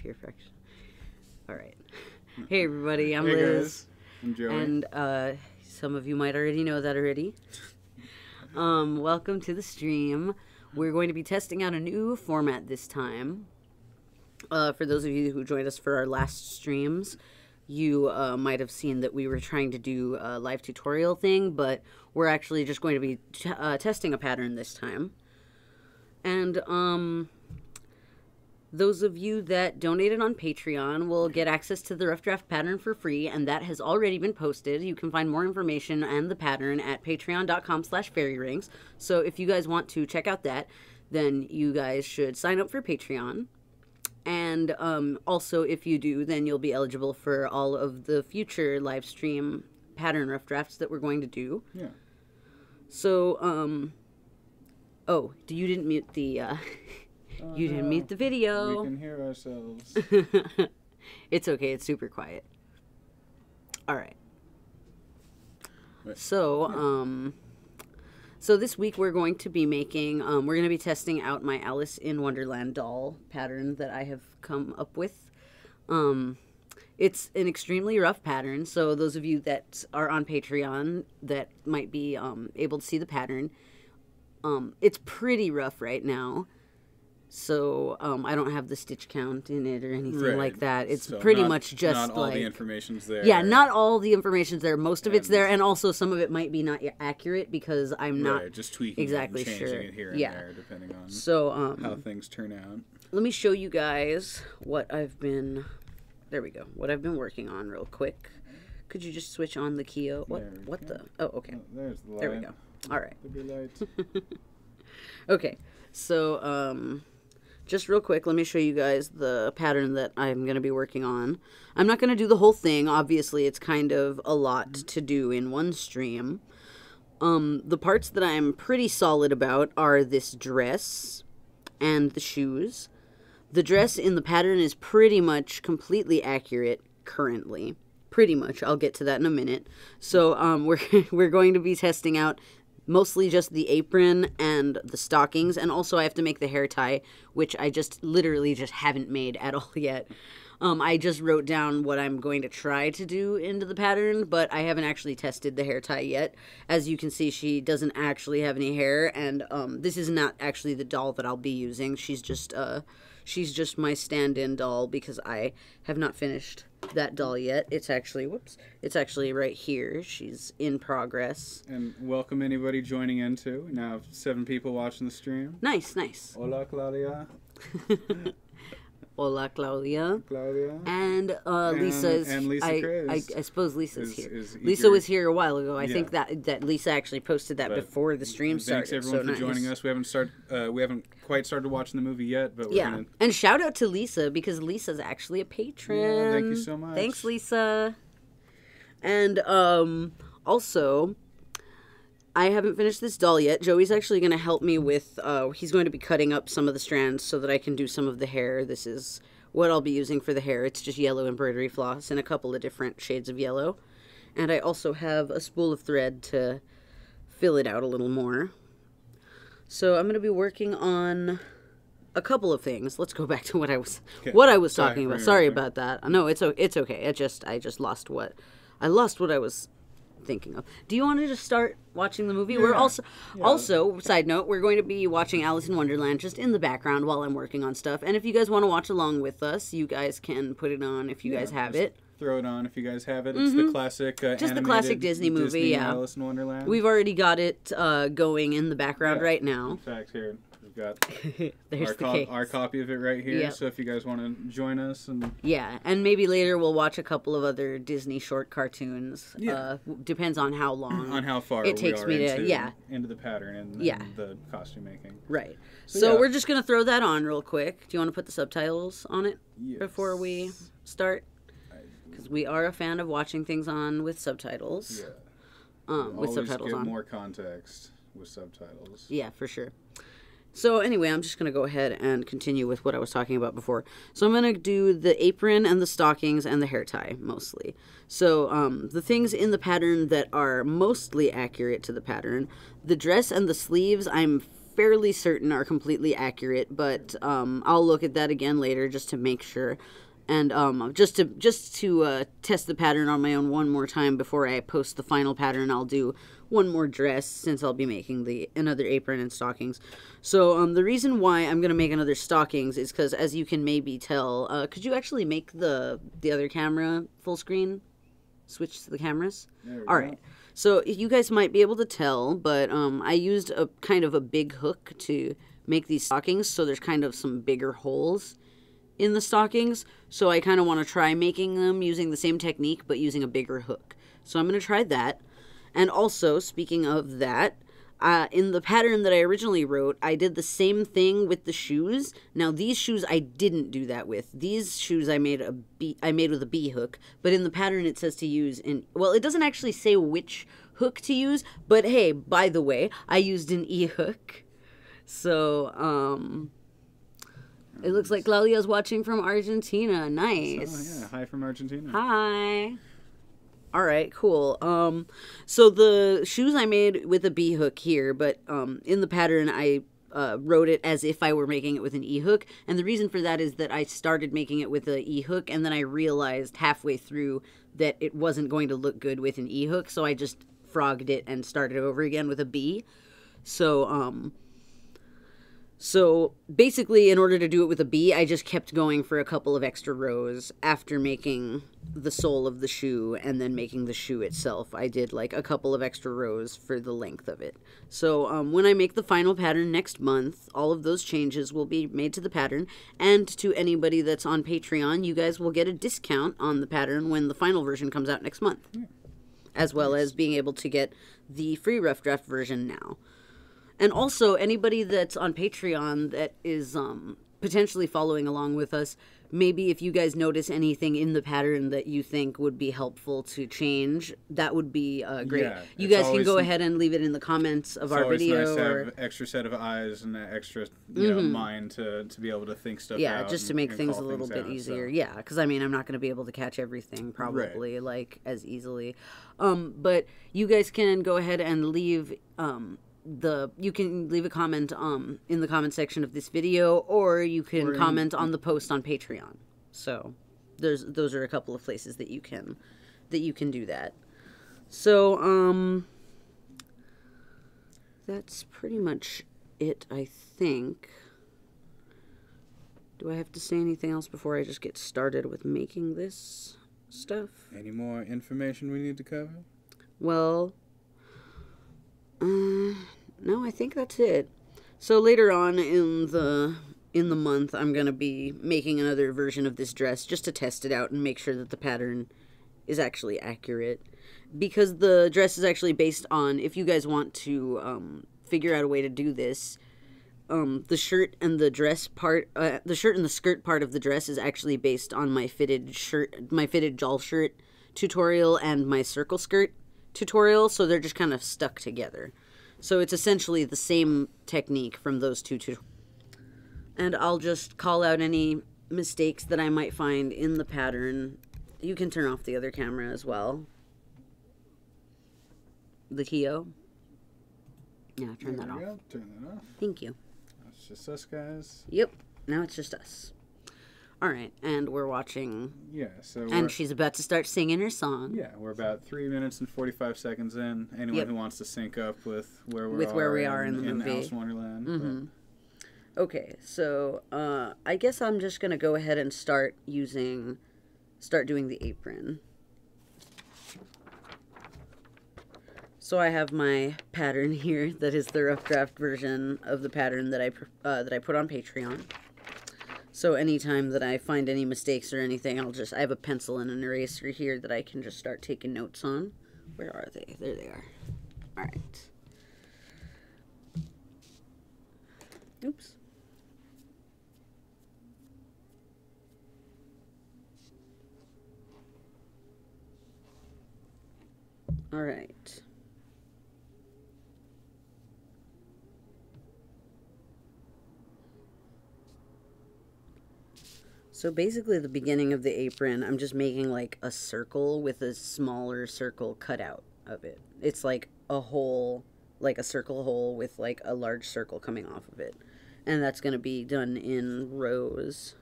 Fear Faction. All right. Hey, everybody. I'm Hey Liz. Guys. I'm Joey. And some of you might already know that already. Welcome to the stream. We're going to be testing out a new format this time. For those of you who joined us for our last streams, you might have seen that we were trying to do a live tutorial thing, but we're actually just going to be testing a pattern this time. And those of you that donated on Patreon will get access to the rough draft pattern for free, and that has already been posted. You can find more information and the pattern at patreon.com/fairyrings. So if you guys want to check out that, then you guys should sign up for Patreon. And also, if you do, then you'll be eligible for all of the future live stream pattern rough drafts that we're going to do. Yeah. So, oh, you didn't mute the, you didn't mute the video. We can hear ourselves. It's okay. It's super quiet. All right. Wait. So, so this week we're going to be making, we're going to be testing out my Alice in Wonderland doll pattern that I have come up with. It's an extremely rough pattern, so those of you that are on Patreon that might be able to see the pattern, it's pretty rough right now. So I don't have the stitch count in it or anything like that. It's so pretty much just not all the information's there. Yeah, not all the information's there. Most of it's there, and also some of it might be not accurate because I'm not just tweaking exactly it and changing sure. it here and there depending on how things turn out. Let me show you guys what I've been. There we go. What I've been working on, real quick. Could you just switch on the Keo? What the? Oh, okay. Oh, there's the light. There we go. All right. The light. Okay, so just real quick, let me show you guys the pattern that I'm going to be working on. I'm not going to do the whole thing. Obviously, it's kind of a lot to do in one stream. The parts that I'm pretty solid about are this dress and the shoes. The dress in the pattern is pretty much completely accurate currently. Pretty much. I'll get to that in a minute. So we're going to be testing out mostly just the apron and the stockings, and also I have to make the hair tie, which I just literally just haven't made at all yet. I just wrote down what I'm going to try to do into the pattern, but I haven't actually tested the hair tie yet. As you can see, she doesn't actually have any hair, and this is not actually the doll that I'll be using. She's just my stand-in doll because I have not finished that doll yet. It's actually, it's actually right here. She's in progress. And welcome anybody joining in too. We now have 7 people watching the stream. Nice, nice. Hola, Claudia. Hola, Claudia. Claudia. And Lisa is. And Lisa I suppose Lisa's here. is Lisa was here a while ago. I think that Lisa actually posted that before the stream started. Thanks everyone for joining us. We haven't quite started watching the movie yet, but we're gonna... And shout out to Lisa because Lisa's actually a patron. Yeah, thank you so much. Thanks, Lisa. And also, I haven't finished this doll yet. Joey's actually going to help me with, he's going to be cutting up some of the strands so that I can do some of the hair. This is what I'll be using for the hair. It's just yellow embroidery floss in a couple of different shades of yellow. And I also have a spool of thread to fill it out a little more. So I'm going to be working on a couple of things. Let's go back to what I was talking about. Sorry about that. No, it's okay. I just lost what I was thinking of. Do you want to just start watching the movie? Yeah. We're also side note, we're going to be watching Alice in Wonderland just in the background while I'm working on stuff. And if you guys want to watch along with us, you guys can put it on if you guys have it. Throw it on if you guys have it. It's the classic just the classic Disney movie, Alice in Wonderland. We've already got it going in the background right now. In fact, here we've got our copy of it right here. Yep. So if you guys want to join us, and maybe later we'll watch a couple of other Disney short cartoons. Yeah. Depends on how long, on how far it takes me into the pattern and the costume making. Right. So we're just gonna throw that on real quick. Do you want to put the subtitles on it before we start? Because we are a fan of watching things on with subtitles. Yeah. With subtitles on. More context with subtitles. Yeah, for sure. So anyway, I'm just going to go ahead and continue with what I was talking about before. So I'm going to do the apron and the stockings and the hair tie, mostly. So the things in the pattern that are mostly accurate to the pattern, the dress and the sleeves, I'm fairly certain are completely accurate, but I'll look at that again later just to make sure. And just to test the pattern on my own one more time before I post the final pattern, I'll do one more dress since I'll be making another apron and stockings. So the reason why I'm gonna make another stockings is because, as you can maybe tell, could you actually make the other camera full screen? Switch to the cameras. All right. So you guys might be able to tell, but I used a kind of a big hook to make these stockings, so there's kind of some bigger holes in the stockings, so I kind of want to try making them using the same technique but using a bigger hook. So I'm going to try that. And also, speaking of that, in the pattern that I originally wrote, I did the same thing with the shoes. Now these shoes I didn't do that with. These shoes I made with a B hook, but in the pattern it says to use well, it doesn't actually say which hook to use, but hey, by the way, I used an E hook. So it looks like Claudia's watching from Argentina. Nice. So, yeah, hi from Argentina. Hi. All right, cool. So the shoes I made with a B hook here, but in the pattern I wrote it as if I were making it with an E hook, and the reason for that is that I started making it with an E hook, and then I realized halfway through that it wasn't going to look good with an E hook, so I just frogged it and started over again with a B. So basically, in order to do it with a B, I just kept going for a couple of extra rows after making the sole of the shoe and then making the shoe itself. I did like a couple of extra rows for the length of it. So when I make the final pattern next month, all of those changes will be made to the pattern, and to anybody that's on Patreon, you guys will get a discount on the pattern when the final version comes out next month, as well as being able to get the free rough draft version now. And also, anybody that's on Patreon that is potentially following along with us, maybe if you guys notice anything in the pattern that you think would be helpful to change, that would be great. Yeah, you guys can go ahead and leave it in the comments of our video. It's always nice to have an extra set of eyes and an extra mind to be able to think stuff out. Yeah, just to make things a little bit easier. So. Yeah, because I mean, I'm not going to be able to catch everything probably like as easily. But you guys can go ahead and leave... you can leave a comment in the comment section of this video, or you can comment on the post on Patreon. So those are a couple of places that you can do that. So that's pretty much it, I think. Do I have to say anything else before I just get started with making this stuff? Any more information we need to cover? Well, no, I think that's it. So later on in the month, I'm going to be making another version of this dress just to test it out and make sure that the pattern is actually accurate. Because the dress is actually based on, if you guys want to figure out a way to do this, the shirt and the dress part, the shirt and the skirt part of the dress is actually based on my fitted jawl shirt tutorial and my circle skirt tutorial, so they're just kind of stuck together. So it's essentially the same technique from those two tutorials. And I'll just call out any mistakes that I might find in the pattern. You can turn off the other camera as well. The Keo. Yeah, turn that off. Turn that off. Thank you. It's just us guys. Yep, now it's just us. All right, and we're watching. Yeah, so. And she's about to start singing her song. Yeah, we're about 3 minutes and 45 seconds in. Anyone who wants to sync up with where we are in the movie. Alice in Wonderland. Mm-hmm. Okay, so I guess I'm just gonna go ahead and start doing the apron. So I have my pattern here that is the rough draft version of the pattern that I put on Patreon. So anytime that I find any mistakes or anything, I have a pencil and an eraser here that I can just start taking notes on. Where are they? There they are. All right. Oops. All right. So basically the beginning of the apron, I'm just making like a circle with a smaller circle cut out of it. It's like a hole like a circle hole with like a large circle coming off of it. And that's going to be done in rows.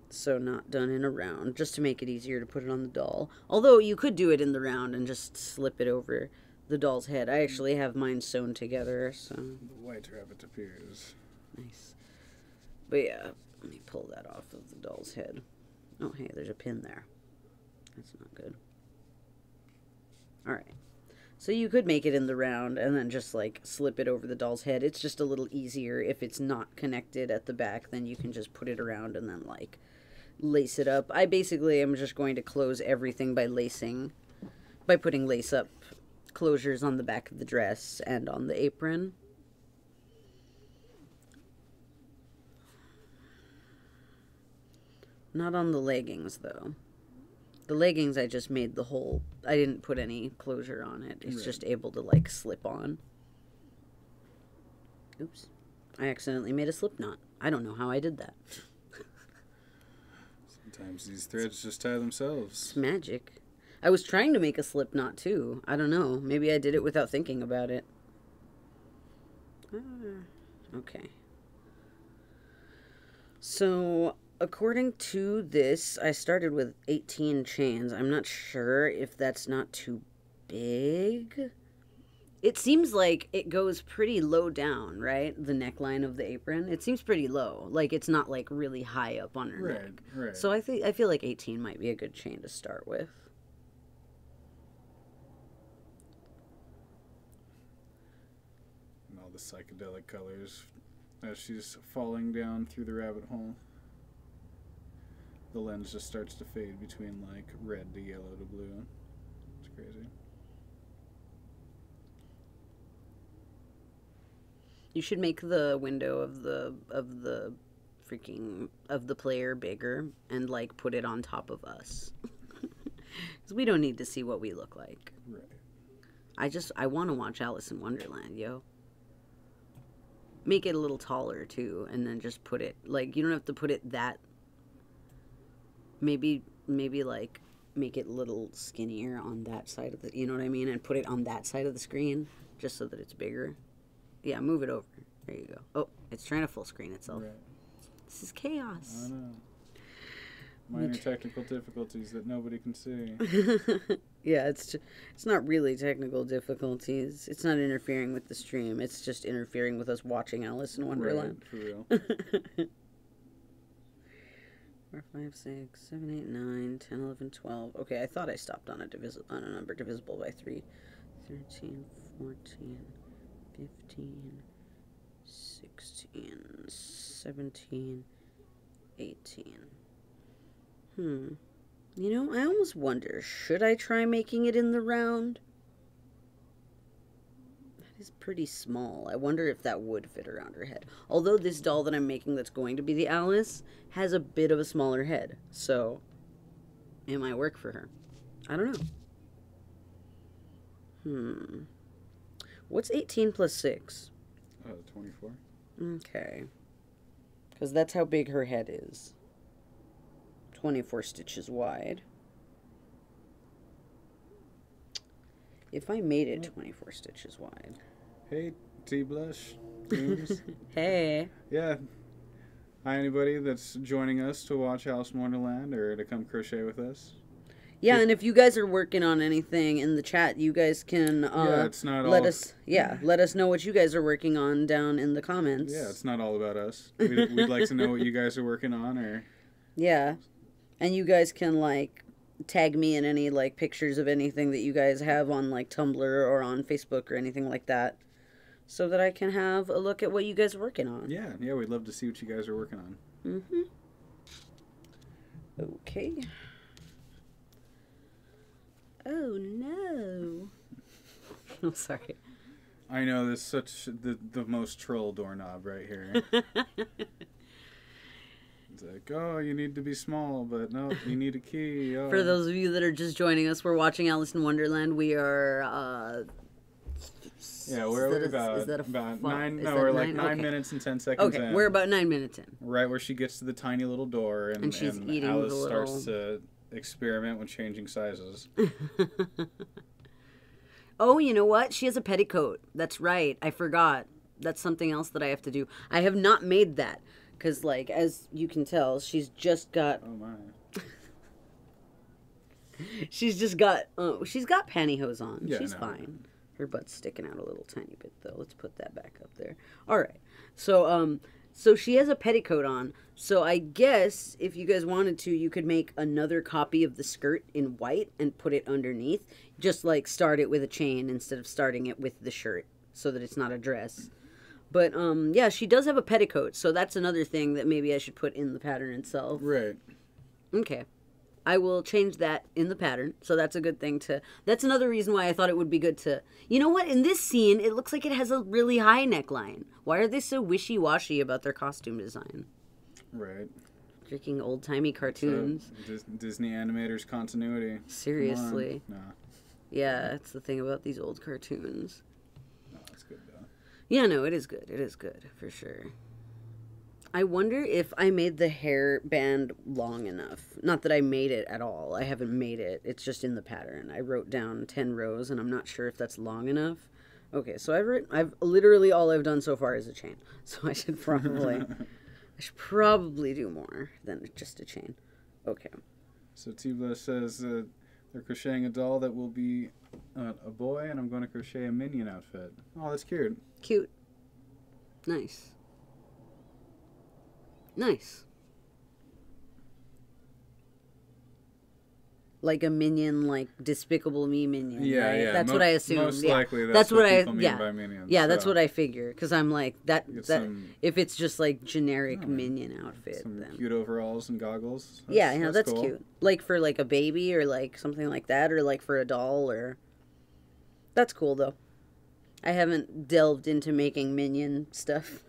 So not done in a round, just to make it easier to put it on the doll. Although you could do it in the round and just slip it over the doll's head. I actually have mine sewn together, so... The white rabbit appears. Nice. But yeah, let me pull that off of the doll's head. Oh, hey, there's a pin there. That's not good. Alright. So you could make it in the round and then just, like, slip it over the doll's head. It's just a little easier if it's not connected at the back. Then you can just put it around and then, like, lace it up. I basically am just going to close everything by putting lace up closures on the back of the dress and on the apron. Not on the leggings, though. The leggings, I just made the whole... I didn't put any closure on it. It's just able to, like, slip on. Oops. I accidentally made a slip knot. I don't know how I did that. Sometimes these threads just tie themselves. It's magic. I was trying to make a slip knot, too. I don't know. Maybe I did it without thinking about it. Okay. So... according to this, I started with 18 chains. I'm not sure if that's not too big. It seems like it goes pretty low down, right? The neckline of the apron. It seems pretty low. Like, it's not, like, really high up on her neck. Right. So I feel like 18 might be a good chain to start with. And all the psychedelic colors as she's falling down through the rabbit hole. The lens just starts to fade between, like, red to yellow to blue. It's crazy. You should make the window of the player bigger and, like, put it on top of us. Because we don't need to see what we look like. Right. I want to watch Alice in Wonderland, yo. Make it a little taller, too, and then just put it, like, you don't have to put it that... Maybe like make it a little skinnier on that side of the, you know what I mean, and put it on that side of the screen just so that it's bigger. Yeah, move it over. There you go. Oh, it's trying to full screen itself. Right. This is chaos. I know. Minor technical difficulties that nobody can see. Yeah, it's not really technical difficulties. It's not interfering with the stream. It's just interfering with us watching Alice in Wonderland. Right, for real. 4, 5, 6, 7, 8, 9, 10, 11, 12. Okay, I thought I stopped on a number divisible by 3. 13, 14, 15, 16, 17, 18. You know, I almost wonder, should I try making it in the round? Is pretty small. I wonder if that would fit around her head. Although this doll that I'm making that's going to be the Alice has a bit of a smaller head. So, it might work for her. I don't know. What's 18 plus 6? 24. Okay. Because that's how big her head is. 24 stitches wide. If I made it 24 stitches wide. Hey, T-Blush. Hey. Yeah. Hi, anybody that's joining us to watch Alice in Wonderland or to come crochet with us. Yeah, and if you guys are working on anything in the chat, you guys can it's not let us know what you guys are working on down in the comments. Yeah, it's not all about us. We'd like to know what you guys are working on, or yeah, and you guys can like tag me in any like pictures of anything that you guys have on like Tumblr or on Facebook or anything like that, so that I can have a look at what you guys are working on. Yeah, we'd love to see what you guys are working on. Okay. Oh no. I'm sorry. I know, this is such the most troll doorknob right here. It's like, oh, you need to be small, but no, you need a key. Oh. For those of you that are just joining us, we're watching Alice in Wonderland. We are we're about 9. No, we're like 9 minutes and 10 seconds in. Okay, we're about 9 minutes in. Right where she gets to the tiny little door, and she's eating Alice the little... starts to experiment with changing sizes. Oh, you know what? She has a petticoat. That's right. I forgot. That's something else that I have to do. I have not made that. Because, like, as you can tell, she's just got... Oh, my. She's just got... she's got pantyhose on. Yeah, she's no. fine. Her butt's sticking out a little tiny bit, though. Let's put that back up there. All right. So she has a petticoat on. So I guess if you guys wanted to, you could make another copy of the skirt in white and put it underneath. Just, like, start it with a chain instead of starting it with the shirt so that it's not a dress. But, yeah, she does have a petticoat, so that's another thing that maybe I should put in the pattern itself. Right. Okay. I will change that in the pattern, so that's a good thing to... That's another reason why I thought it would be good to... You know what? In this scene, it looks like it has a really high neckline. Why are they so wishy-washy about their costume design? Right. Freaking old-timey cartoons. So, Disney animators continuity. Seriously. Nah. Yeah, that's the thing about these old cartoons. No, that's good, though. Yeah, no, it is good. It is good, for sure. I wonder if I made the hair band long enough. Not that I made it at all. I haven't made it. It's just in the pattern. I wrote down 10 rows, and I'm not sure if that's long enough. Okay, so I've literally all I've done so far is a chain. So I should probably do more than just a chain. Okay. So Tibla says they're crocheting a doll that will be a boy, and I'm going to crochet a minion outfit. Oh, that's cute. Cute. Nice. Nice. Like a minion, like Despicable Me minion. Yeah, right? yeah. That's what I assumed. Most yeah. likely that's what people mean by minions. Yeah, that's so. what I figure. Because I'm like, that if it's just like generic Oh, minion outfit. Some then. cute overalls and goggles. That's cool. cute. Like for like a baby or like something like that, or like for a doll or... That's cool though. I haven't delved into making minion stuff.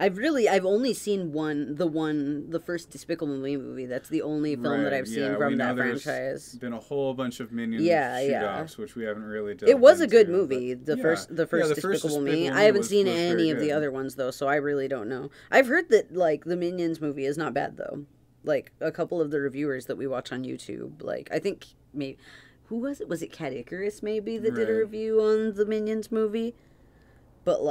I've only seen the first Despicable Me movie. That's the only film that I've seen from that franchise. Been a whole bunch of Minion shoot-offs, which we haven't really done. It was a good movie, the first Despicable Me. I haven't seen any of the other ones though, so I really don't know. I've heard that like the Minions movie is not bad though. Like a couple of the reviewers that we watch on YouTube, like I think maybe who was it? Was it Cat Icarus maybe that did a review on the Minions movie? But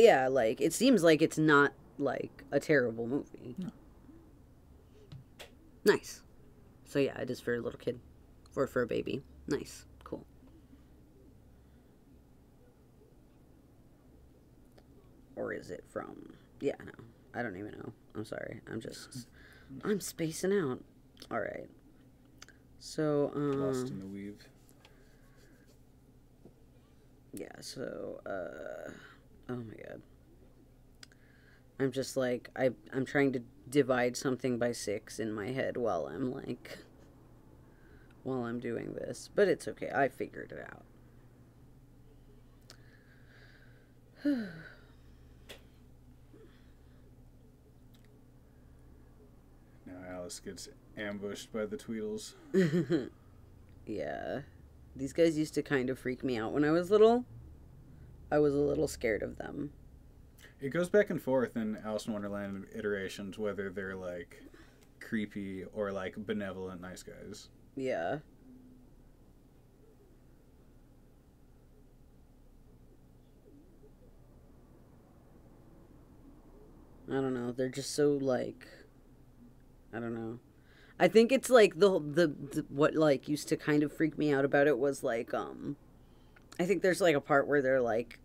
yeah, like, it seems like it's not, like, a terrible movie. No. Nice. So yeah, it is for a little kid. Or for a baby. Nice. Cool. Or is it from... Yeah, no. I don't even know. I'm sorry. I'm spacing out. Alright. So, Lost in the weave. Yeah, so, oh my god. I'm just like, I'm trying to divide something by 6 in my head while I'm doing this. But it's okay. I figured it out. Now Alice gets ambushed by the Tweedles. Yeah. These guys used to kind of freak me out when I was little. I was a little scared of them. It goes back and forth in Alice in Wonderland iterations, whether they're, like, creepy or, like, benevolent nice guys. Yeah. I don't know. They're just so, like... I don't know. I think it's, like, the what, like, used to kind of freak me out about it was, like, I think there's, like, a part where they're, like,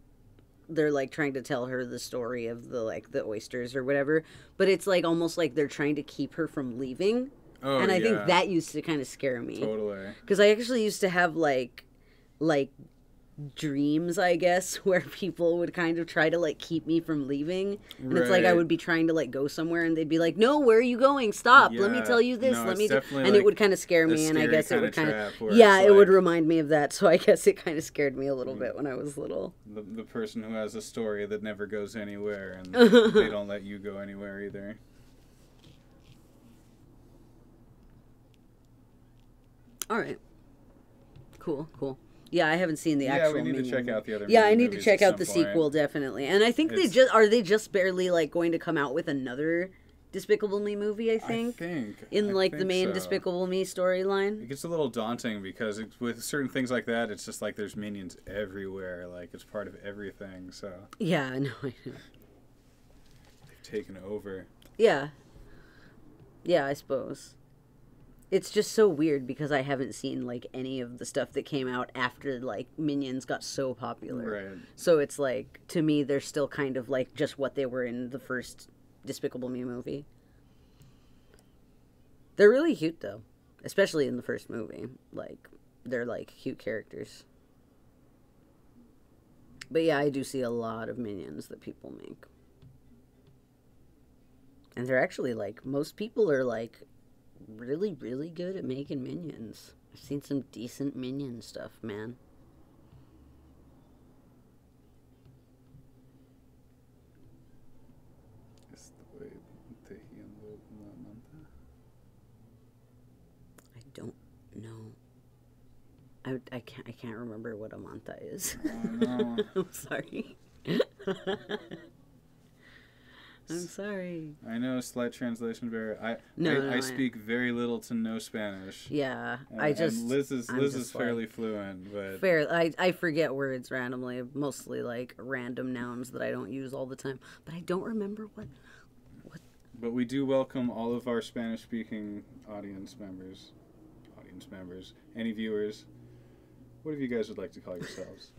trying to tell her the story of the, like, the oysters or whatever. But it's, like, almost like they're trying to keep her from leaving. Oh, and I think that used to kind of scare me. Totally. Because I actually used to have, like dreams, I guess, where people would kind of try to, like, keep me from leaving. And it's like I would be trying to, like, go somewhere, and they'd be like, no, where are you going? Stop. Let me tell you this. No, and like it would kind of scare me, and I guess it would kind of... Yeah, it would remind me of that, so I guess it kind of scared me a little bit when I was little. The person who has a story that never goes anywhere, and they don't let you go anywhere either. All right. Cool. Yeah, I haven't seen the actual. Yeah, we need to check out the other. Yeah, I need to check out the sequel definitely. And I think they just barely like going to come out with another Despicable Me movie, I think. The main so. Despicable Me storyline. It gets a little daunting because with certain things like that, it's just like there's minions everywhere. Like, it's part of everything, so... Yeah, I know. They've taken over. Yeah. Yeah, I suppose. It's just so weird because I haven't seen, like, any of the stuff that came out after, like, Minions got so popular. Right. So it's like, to me, they're still kind of, like, just what they were in the first Despicable Me movie. They're really cute, though. Especially in the first movie. Like, they're, like, cute characters. But yeah, I do see a lot of Minions that people make. And they're actually, like, most people are, like, really, really good at making Minions. I've seen some decent Minion stuff, man. I don't know. I can't remember what a manta is. Oh, no. I'm sorry. I'm sorry. I know, slight translation barrier. I I speak very little to no Spanish. Yeah, and Liz is fairly fluent, but I forget words randomly, mostly like random nouns that I don't use all the time. But I don't remember what. But we do welcome all of our Spanish-speaking audience members, any viewers. What if you guys would like to call yourselves?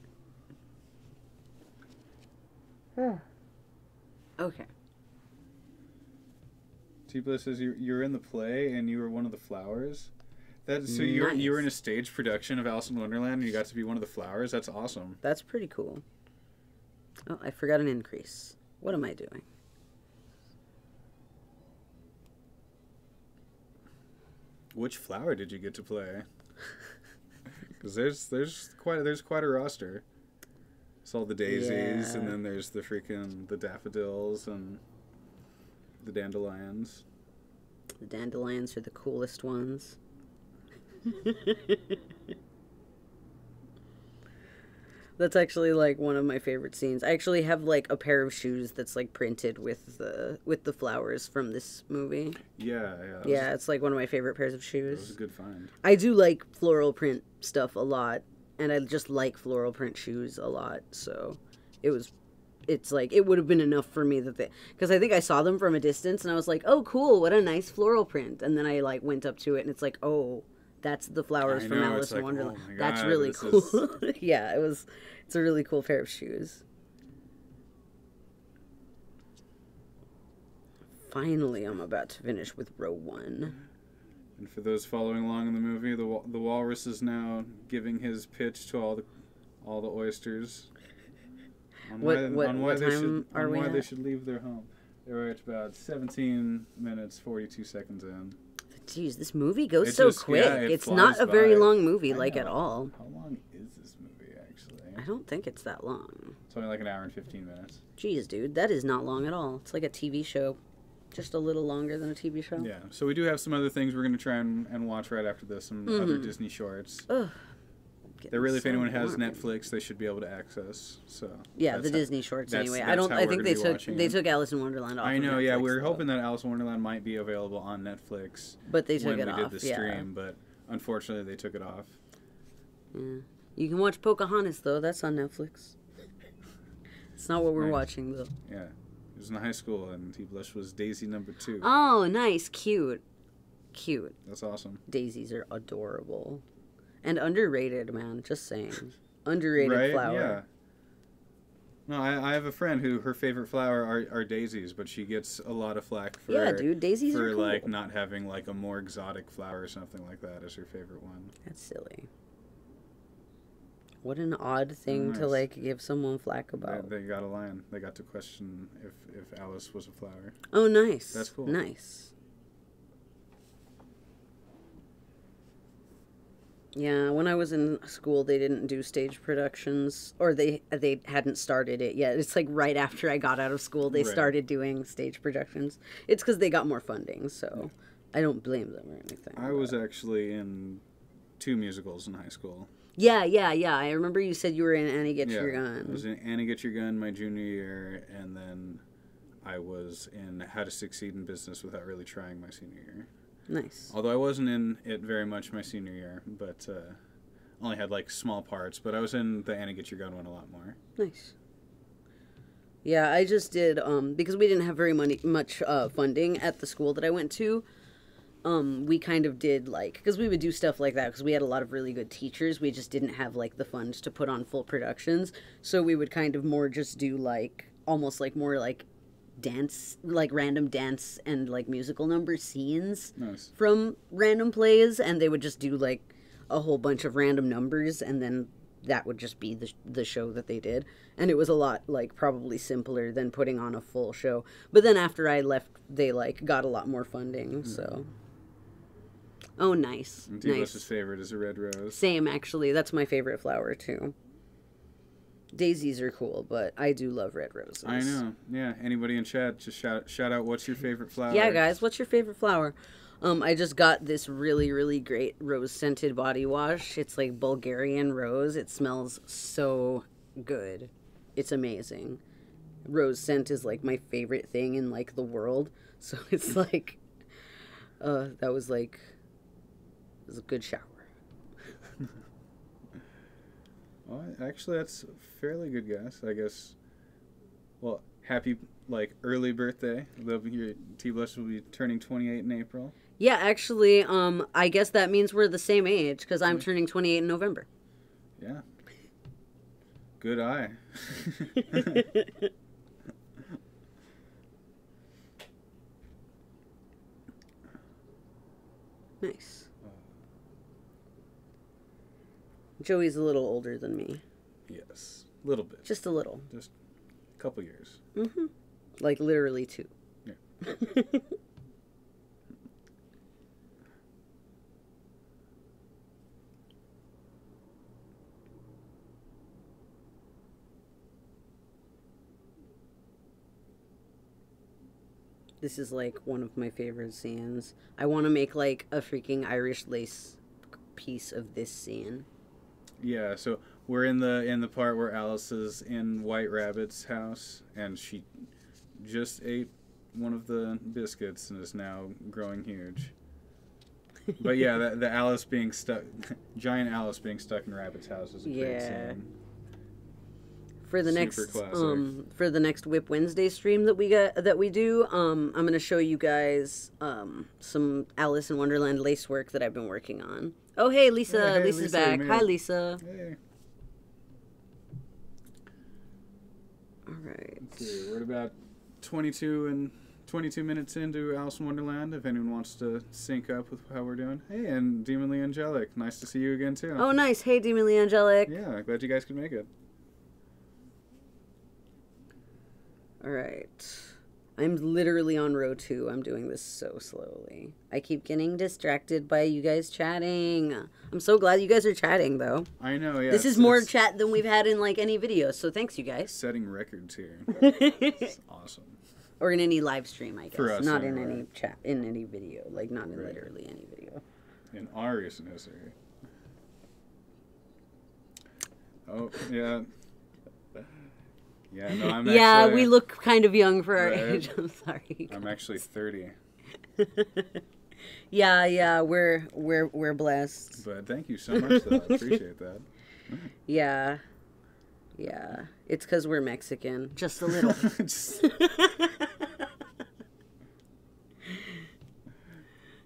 Okay. T-Bliss says you're in the play and you were one of the flowers. So Nice. you were in a stage production of Alice in Wonderland and you got to be one of the flowers. That's awesome. That's pretty cool. Oh, I forgot an increase. What am I doing? Which flower did you get to play? Because there's quite a roster. It's all the daisies, and then there's the daffodils and the dandelions. The dandelions are the coolest ones. That's actually like one of my favorite scenes. I actually have like a pair of shoes that's like printed with the flowers from this movie. Yeah. Yeah, it's like one of my favorite pairs of That shoes. was a good find. I do like floral print stuff a lot, and I just like floral print shoes a lot. So it's like it would have been enough for me because I think I saw them from a distance and I was like, oh cool, what a nice floral print. And then I like went up to it and it's like, oh, that's the flowers from Alice in Wonderland. Oh my God, that's really cool. Yeah, it's a really cool pair of shoes. Finally, I'm about to finish with row 1. And for those following along in the movie, the walrus is now giving his pitch to all the oysters on why they should leave their home. They're at about 17 minutes 42 seconds in. Jeez, this movie goes so quick. It's not a very long movie, at all. How long is this movie, actually? I don't think it's that long. It's only like an hour and 15 minutes. Jeez, dude, that is not long at all. It's like a TV show. Just a little longer than a TV show. Yeah, so we do have some other things we're going to try and watch right after this, some other Disney shorts. Ugh. They're really, if anyone has Netflix, they should be able to access. So yeah, the Disney shorts anyway. I think they took Alice in Wonderland off. I know, of Netflix, we were hoping that Alice in Wonderland might be available on Netflix, but they took it off. When we did the stream, but unfortunately they took it off. Yeah, you can watch Pocahontas though. That's on Netflix. It's not what we're watching though. Yeah, he was in high school, and T-Blush was Daisy number 2. Oh, nice, cute. That's awesome. Daisies are adorable. And underrated, man. Just saying. Underrated flower. Yeah. No, I have a friend who her favorite flower are daisies, but she gets a lot of flack for daisies are cool. like not having like a more exotic flower or something like that as her favorite one. That's silly. What an odd thing to like give someone flack about. They got a line. They got to question if Alice was a flower. Oh, nice. That's cool. Nice. Yeah, when I was in school, they didn't do stage productions, or they hadn't started it yet. It's like right after I got out of school, they started doing stage productions. It's because they got more funding, so I don't blame them or anything. I was actually in 2 musicals in high school. Yeah. I remember you said you were in Annie Get Your Gun. I was in Annie Get Your Gun my junior year, and then I was in How to Succeed in Business Without Really Trying my senior year. Nice. Although I wasn't in it very much my senior year, but only had like small parts. But I was in the Anna Get Your Gun one a lot more. Nice. Yeah, I just did, because we didn't have very much funding at the school that I went to. We kind of did, like, because we would do stuff like that because we had a lot of really good teachers. We just didn't have, like, the funds to put on full productions. So we would kind of more just do, like, almost like more like dance, like random dance and, like, musical number scenes. Nice. From random plays. And they would just do, like, a whole bunch of random numbers, and then that would just be the show that they did. And it was a lot, like, probably simpler than putting on a full show. But then after I left, they, like, got a lot more funding, so... Oh, nice. Nice. favorite is a red rose. Same, actually. That's my favorite flower, too. Daisies are cool, but I do love red roses. I know. Yeah, anybody in chat, just shout out what's your favorite flower. Yeah, guys, what's your favorite flower? I just got this really, really great rose-scented body wash. It's like Bulgarian rose. It smells so good. It's amazing. Rose scent is like my favorite thing in like the world. So it's like, that was like, it was a good shower. Well, actually, that's a fairly good guess, I guess. Well, happy, like, early birthday. Your T-Blush will be turning 28 in April. Yeah, actually, I guess that means we're the same age, because I'm turning 28 in November. Yeah. Good eye. Nice. Joey's a little older than me. Yes, a little bit. Just a little. Just a couple years. Mm-hmm. Like literally 2. Yeah. This is like one of my favorite scenes. I want to make like a freaking Irish lace piece of this scene. Yeah, so we're in the part where Alice is in White Rabbit's house, and she just ate one of the biscuits and is now growing huge. But yeah, the Alice being stuck, giant Alice being stuck in Rabbit's house is a great scene. For the next Whip Wednesday stream that we do, I'm gonna show you guys some Alice in Wonderland lace work that I've been working on. Oh hey Lisa, hey, Lisa's Lisa, back. Hi Lisa. Hey. All right. Let's see, we're at about 22 minutes into Alice in Wonderland. If anyone wants to sync up with how we're doing, hey, and Demonly Angelic, nice to see you again too. Oh nice, hey Demonly Angelic. Yeah, glad you guys could make it. All right. I'm literally on row 2. I'm doing this so slowly. I keep getting distracted by you guys chatting. I'm so glad you guys are chatting, though. I know, yeah. This is more chat than we've had in, like, any video, so thanks, you guys. Setting records here. It's awesome. Or in any live stream, I guess. For us, not in any chat, in any video. Like, not in literally any video. In our recent history. Oh, yeah. Yeah, no, I'm actually... we look kind of young for our age. I'm sorry. I'm actually 30. Yeah, we're blessed. But thank you so much, though. I appreciate that. Yeah. It's because we're Mexican. Just a little.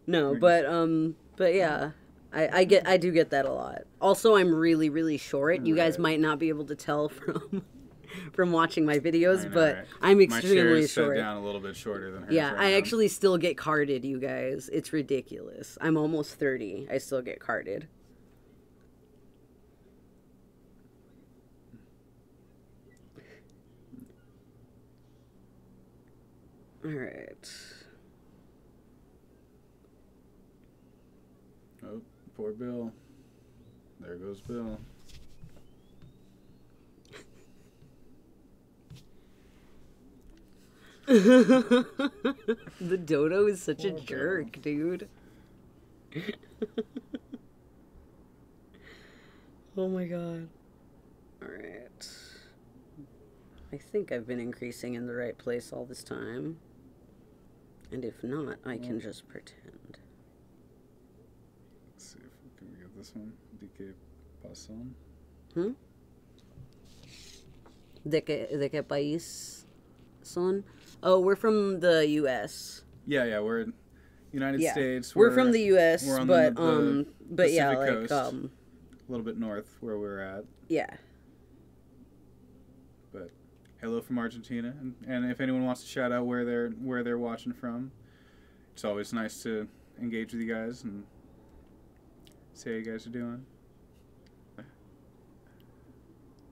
No, but yeah. I do get that a lot. Also, I'm really, really short. You guys might not be able to tell from watching my videos, but I'm extremely short. My chair is set down a little bit shorter than hers. Yeah, right I now. actually still get carded, you guys. It's ridiculous. I'm almost 30. I still get carded. All right. Oh, poor Bill. There goes Bill. The dodo is such a jerk, dude. Oh my god. Alright. I think I've been increasing in the right place all this time. And if not, I can just pretend. Let's see if we can get this one. DK Passon. De qué país son? Oh, we're from the U.S. Yeah, we're United States. We're from the U.S., we're on but Pacific yeah, like coast, a little bit north where we're at. Yeah. But hello from Argentina, and if anyone wants to shout out where they're watching from, it's always nice to engage with you guys and see how you guys are doing.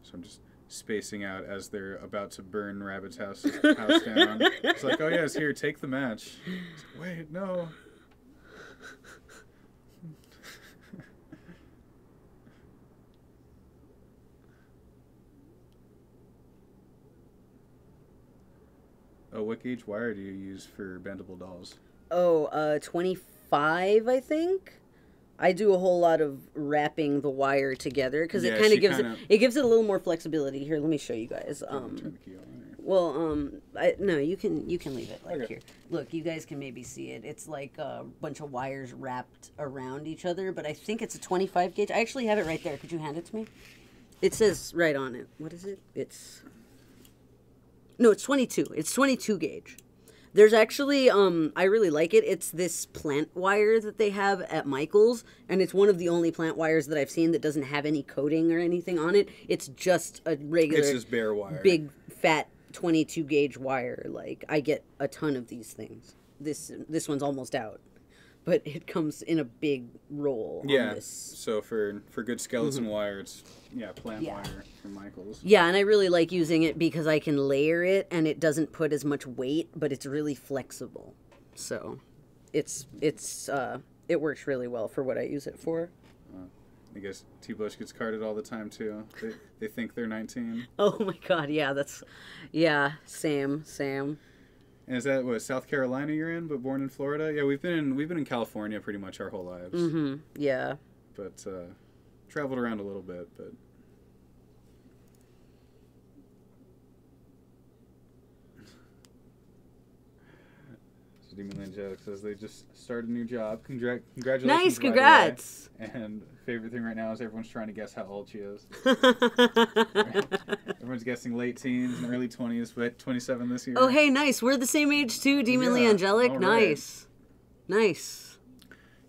So I'm just spacing out as they're about to burn Rabbit's house down. It's like, oh yes, here, take the match. It's like, wait, no. Oh, what gauge wire do you use for bendable dolls? Oh, 25, I think. I do a whole lot of wrapping the wire together because it kind of gives it gives it a little more flexibility. Here, let me show you guys. Turn the key on. Well, no, you can leave it here. Look, you guys can maybe see it. It's like a bunch of wires wrapped around each other, but I think it's a 25 gauge. I actually have it right there. Could you hand it to me? It says right on it. What is it? No, it's 22. It's 22 gauge. There's actually, I really like it. It's this plant wire that they have at Michael's, and it's one of the only plant wires that I've seen that doesn't have any coating or anything on it. It's just a regular, it's just bare wire, big, fat 22 gauge wire. Like, I get a ton of these things. This one's almost out, but it comes in a big roll. Yeah. On this. So for good skeleton wire, it's plant wire from Michael's. Yeah, and I really like using it because I can layer it and it doesn't put as much weight, but it's really flexible. So, it works really well for what I use it for. I guess T-Bush gets carded all the time too. They think they're 19. Oh my God, yeah, Sam. And is that what, South Carolina you're in, but born in Florida? Yeah, we've been in California pretty much our whole lives. Mm-hmm. Yeah. But traveled around a little bit, but so Demon Angelic says they just started a new job. Congratulations. Nice, congrats. And favorite thing right now is everyone's trying to guess how old she is. Everyone's guessing late teens and early 20s, but 27 this year. Oh, hey, nice. We're the same age too, Demon Lee Angelic. Right. Nice.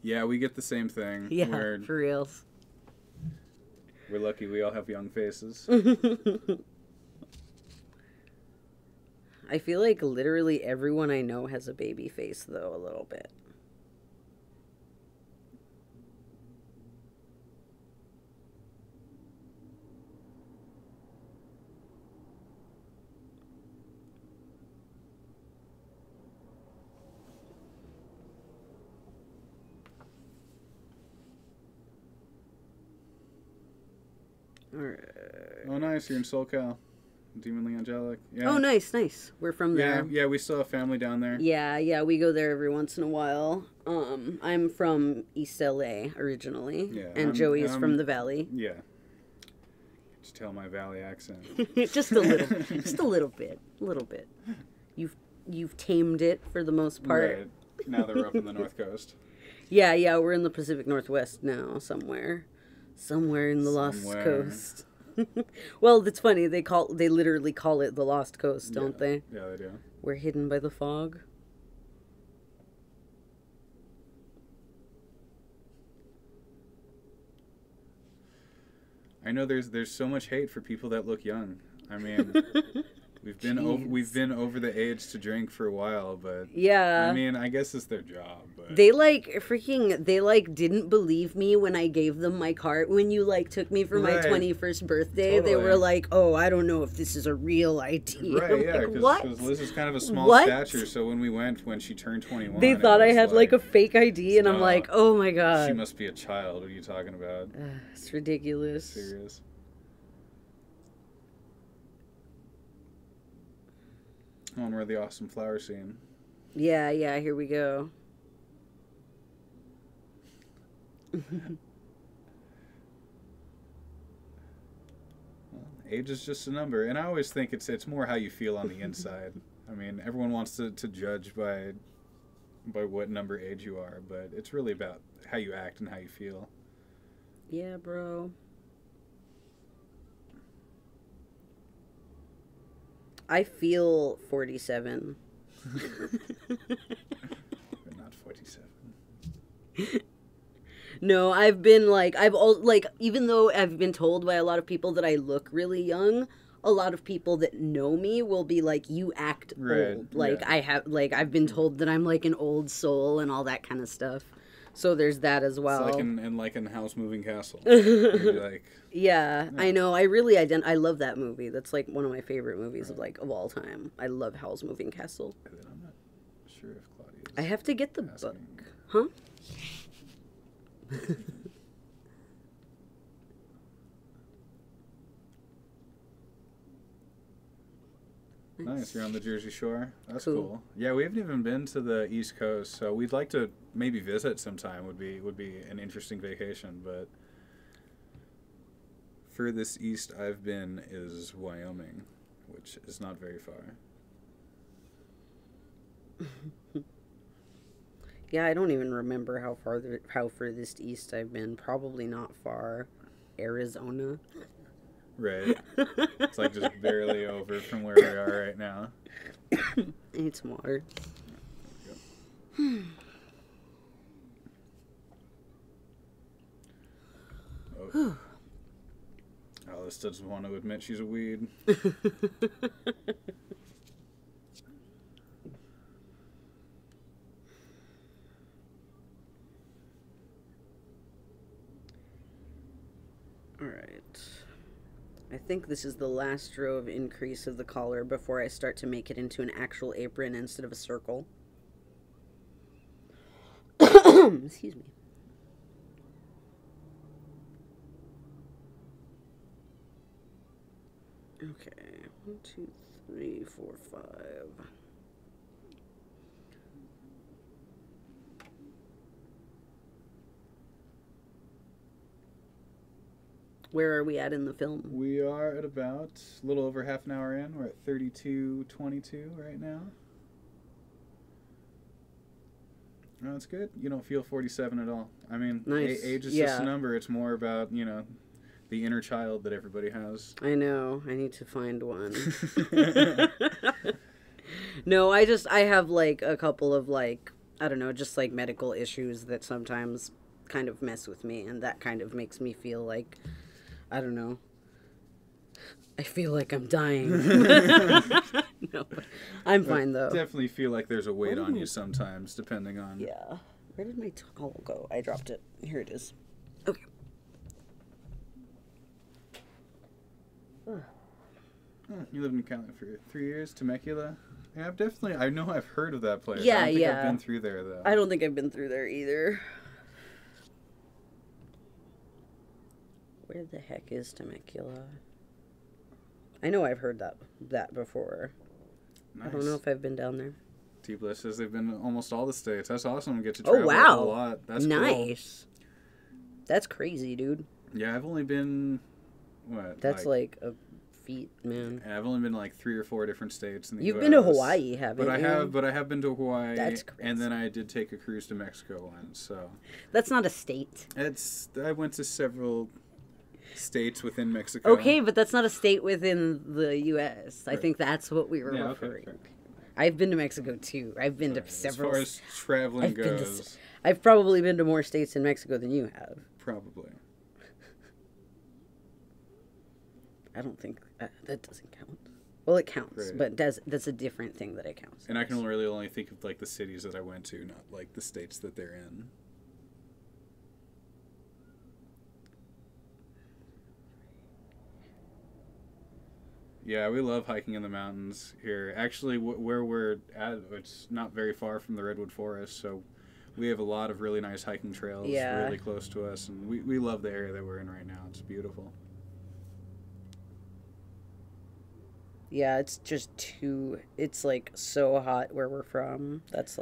Yeah, we get the same thing. Yeah, for reals. We're lucky we all have young faces. I feel like literally everyone I know has a baby face, though, a little bit. All right. Oh, nice. You're in SoCal. Demon Lee Angelic. Yeah. Oh, nice. We're from there. Yeah, we still have family down there. Yeah, we go there every once in a while. I'm from East LA originally. Yeah. And Joey's from the Valley. Yeah. Just tell my Valley accent. Just a little bit. You've tamed it for the most part. Right. Now that we're up in the North Coast. Yeah, we're in the Pacific Northwest now, somewhere in the Lost Coast. Well, it's funny. They literally call it the Lost Coast, don't they? Yeah, they do. We're hidden by the fog. I know there's so much hate for people that look young. I mean, we've been over the age to drink for a while, but yeah. I mean, I guess it's their job. But they didn't believe me when I gave them my card when you took me for my 21st birthday. Totally. They were like, "Oh, I don't know if this is a real ID." Right? Yeah. Because Liz is kind of a small stature, so when she turned 21, they thought I had a fake ID, and I'm like, "Oh my God, she must be a child." What are you talking about? It's ridiculous. Serious. Oh, and we're the awesome flower scene. Yeah, here we go. Well, age is just a number, and I always think it's more how you feel on the inside. I mean, everyone wants to judge by what number age you are, but it's really about how you act and how you feel. Yeah, bro. I feel 47. You're not 47. No, I've been like, even though I've been told by a lot of people that I look really young, a lot of people that know me will be like, you act old. Like, yeah. I've been told that I'm like an old soul and all that kind of stuff. So there's that as well. It's like in House Moving Castle. Like, yeah, I know. I really I love that movie. That's like one of my favorite movies of all time. I love Howl's Moving Castle. And then I'm not sure if Claudia's I have to get the book. Huh? Nice, you're on the Jersey Shore. That's cool. Yeah, we haven't even been to the East Coast, so we'd like to maybe visit sometime. Would be an interesting vacation, but furthest east I've been is Wyoming, which is not very far. Yeah, I don't even remember how furthest east I've been. Probably not far. Arizona. Right. It's like just barely over from where we are right now. I need some water. Oh. Alice doesn't want to admit she's a weed. Alright. I think this is the last row of increase of the collar before I start to make it into an actual apron instead of a circle. Excuse me. Okay. 1, 2, 3, 4, 5. Where are we at in the film? We are at about a little over half an hour in. We're at 32:22 right now. No, that's good. You don't feel 47 at all. I mean, nice. Age is just a number. It's more about, the inner child that everybody has. I know. I need to find one. No, I have a couple of I don't know, just medical issues that sometimes kind of mess with me, and that kind of makes me feel I don't know. I feel like I'm dying. No, I'm fine though. Definitely feel like there's a weight on you sometimes, depending on. Yeah. Where did my towel go? I dropped it. Here it is. Okay. You lived in Cali for 3 years, Temecula. Yeah, I know I've heard of that place. Yeah, I don't think I've been through there though. I don't think I've been through there either. Where the heck is Temecula? I know I've heard that before. Nice. I don't know if I've been down there. T-Bliss says they've been in almost all the states. That's awesome. Get to travel a whole lot. That's nice. Cool. That's crazy, dude. Yeah, I've only been That's like a feat, man. I've only been 3 or 4 different states in the You've US. been to Hawaii, haven't you? But I have been to Hawaii. That's crazy. And then I did take a cruise to Mexico once. So that's not a state. I went to several states within Mexico. Okay, but that's not a state within the U.S. Right. I think that's what we were referring. Okay. I've been to Mexico too. I've been to several. As far as traveling goes, I've probably been to more states in Mexico than you have. Probably. I don't think that doesn't count. Well, it counts, right. But that's a different thing that it counts. And I can really only think of the cities that I went to, not the states that they're in. Yeah, we love hiking in the mountains here. Actually, where we're at, it's not very far from the Redwood Forest, so we have a lot of really nice hiking trails really close to us, and we love the area that we're in right now. It's beautiful. Yeah, it's just it's so hot where we're from. That's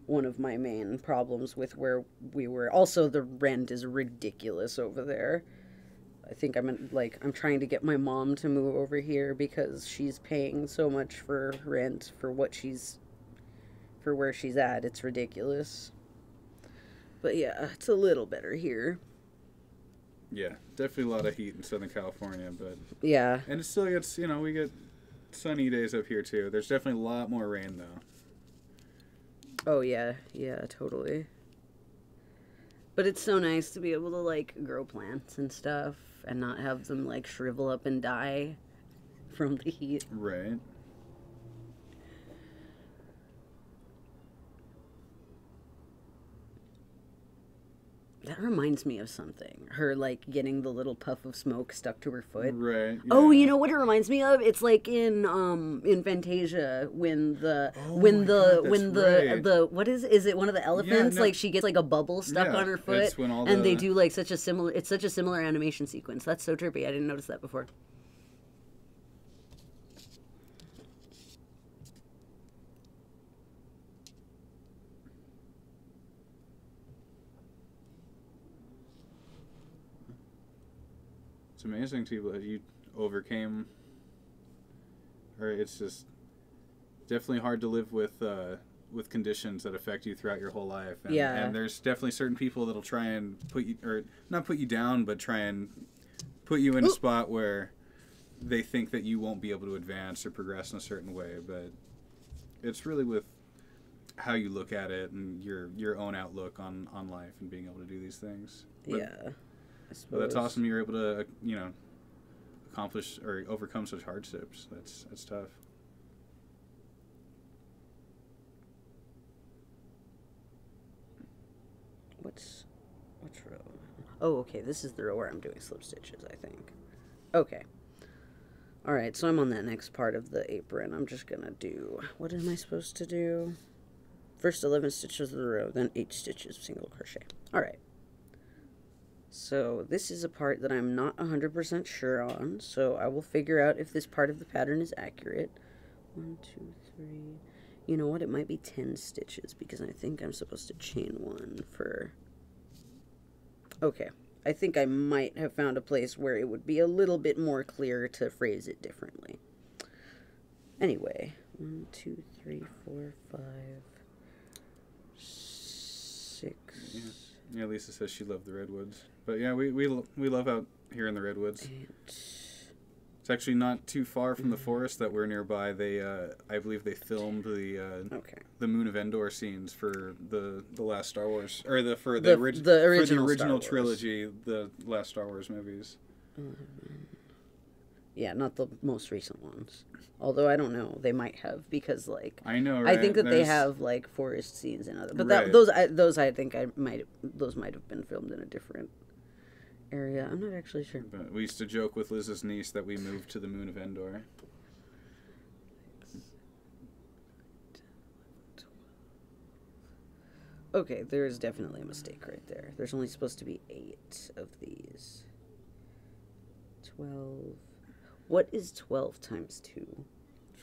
one of my main problems with where we were. Also, the rent is ridiculous over there. I think I'm trying to get my mom to move over here because she's paying so much for rent for where she's at. It's ridiculous. But yeah, it's a little better here. Yeah, definitely a lot of heat in Southern California, but yeah, and it still gets, we get sunny days up here too. There's definitely a lot more rain though. Oh yeah, totally. But it's so nice to be able to like grow plants and stuff and not have them like shrivel up and die from the heat. Right. That reminds me of something. Her, like, getting the little puff of smoke stuck to her foot. Right. Yeah. Oh, you know what it reminds me of? It's like in Fantasia when the what is it one of the elephants? Like she gets like a bubble stuck on her foot, and they do like such a similar animation sequence. That's so trippy. I didn't notice that before. It's amazing too that you overcame, or it's just definitely hard to live with conditions that affect you throughout your whole life. And, and there's definitely certain people that'll try and put you, or not put you down, but try and put you in a spot where they think that you won't be able to advance or progress in a certain way. But it's really with how you look at it and your own outlook on life and being able to do these things. But, well, that's awesome. You're able to, accomplish or overcome such hardships. That's tough. Which row? Oh, okay. This is the row where I'm doing slip stitches, I think. Okay. All right. So I'm on that next part of the apron. I'm just gonna do. What am I supposed to do? First 11 stitches of the row, then 8 stitches single crochet. All right. So this is a part that I'm not 100% sure on, so I will figure out if this part of the pattern is accurate. 1, 2, 3. You know what? It might be 10 stitches because I think I'm supposed to chain 1 for... Okay. I think I might have found a place where it would be a little bit more clear to phrase it differently. Anyway. 1, 2, 3, 4, 5, 6... Yeah, Lisa says she loved the redwoods. But yeah, we love out here in the redwoods. 8. It's actually not too far from the forest that we're nearby. They, I believe, they filmed the Moon of Endor scenes for the last Star Wars, or the original trilogy, the last Star Wars movies. Yeah, not the most recent ones. Although I don't know, they might have because I know, right? I think that they have forest scenes and other, but those I think those might have been filmed in a different area. I'm not actually sure. But we used to joke with Liz's niece that we moved to the Moon of Endor. Okay, there is definitely a mistake right there. There's only supposed to be 8 of these. 12. What is 12 times 2?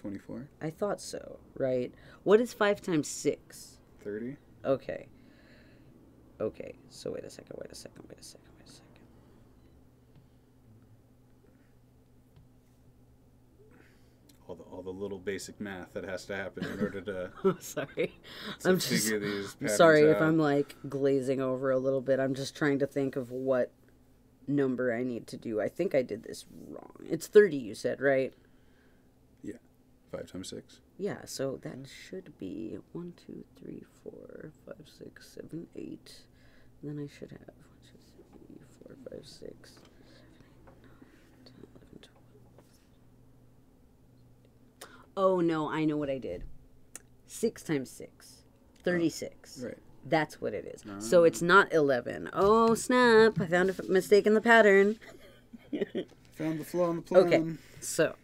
24. I thought so, right? What is 5 times 6? 30. Okay. Okay, so wait a second. All the little basic math that has to happen in order to sorry. I'm figure these patterns sorry out. If I'm glazing over a little bit. I'm just trying to think of what number I need to do. I think I did this wrong. It's 30, you said, right? Yeah. 5 times 6. Yeah, so that should be 1, 2, 3, 4, 5, 6, 7, 8. And then I should have 1, 2, 3, 4, 5, 6, 7, 8, 9, 10, 11, 12. Oh no, I know what I did. 6 times 6. 36. Right. That's what it is. So it's not 11. Oh, snap. I found a mistake in the pattern. Found the flaw in the plan. Okay, so.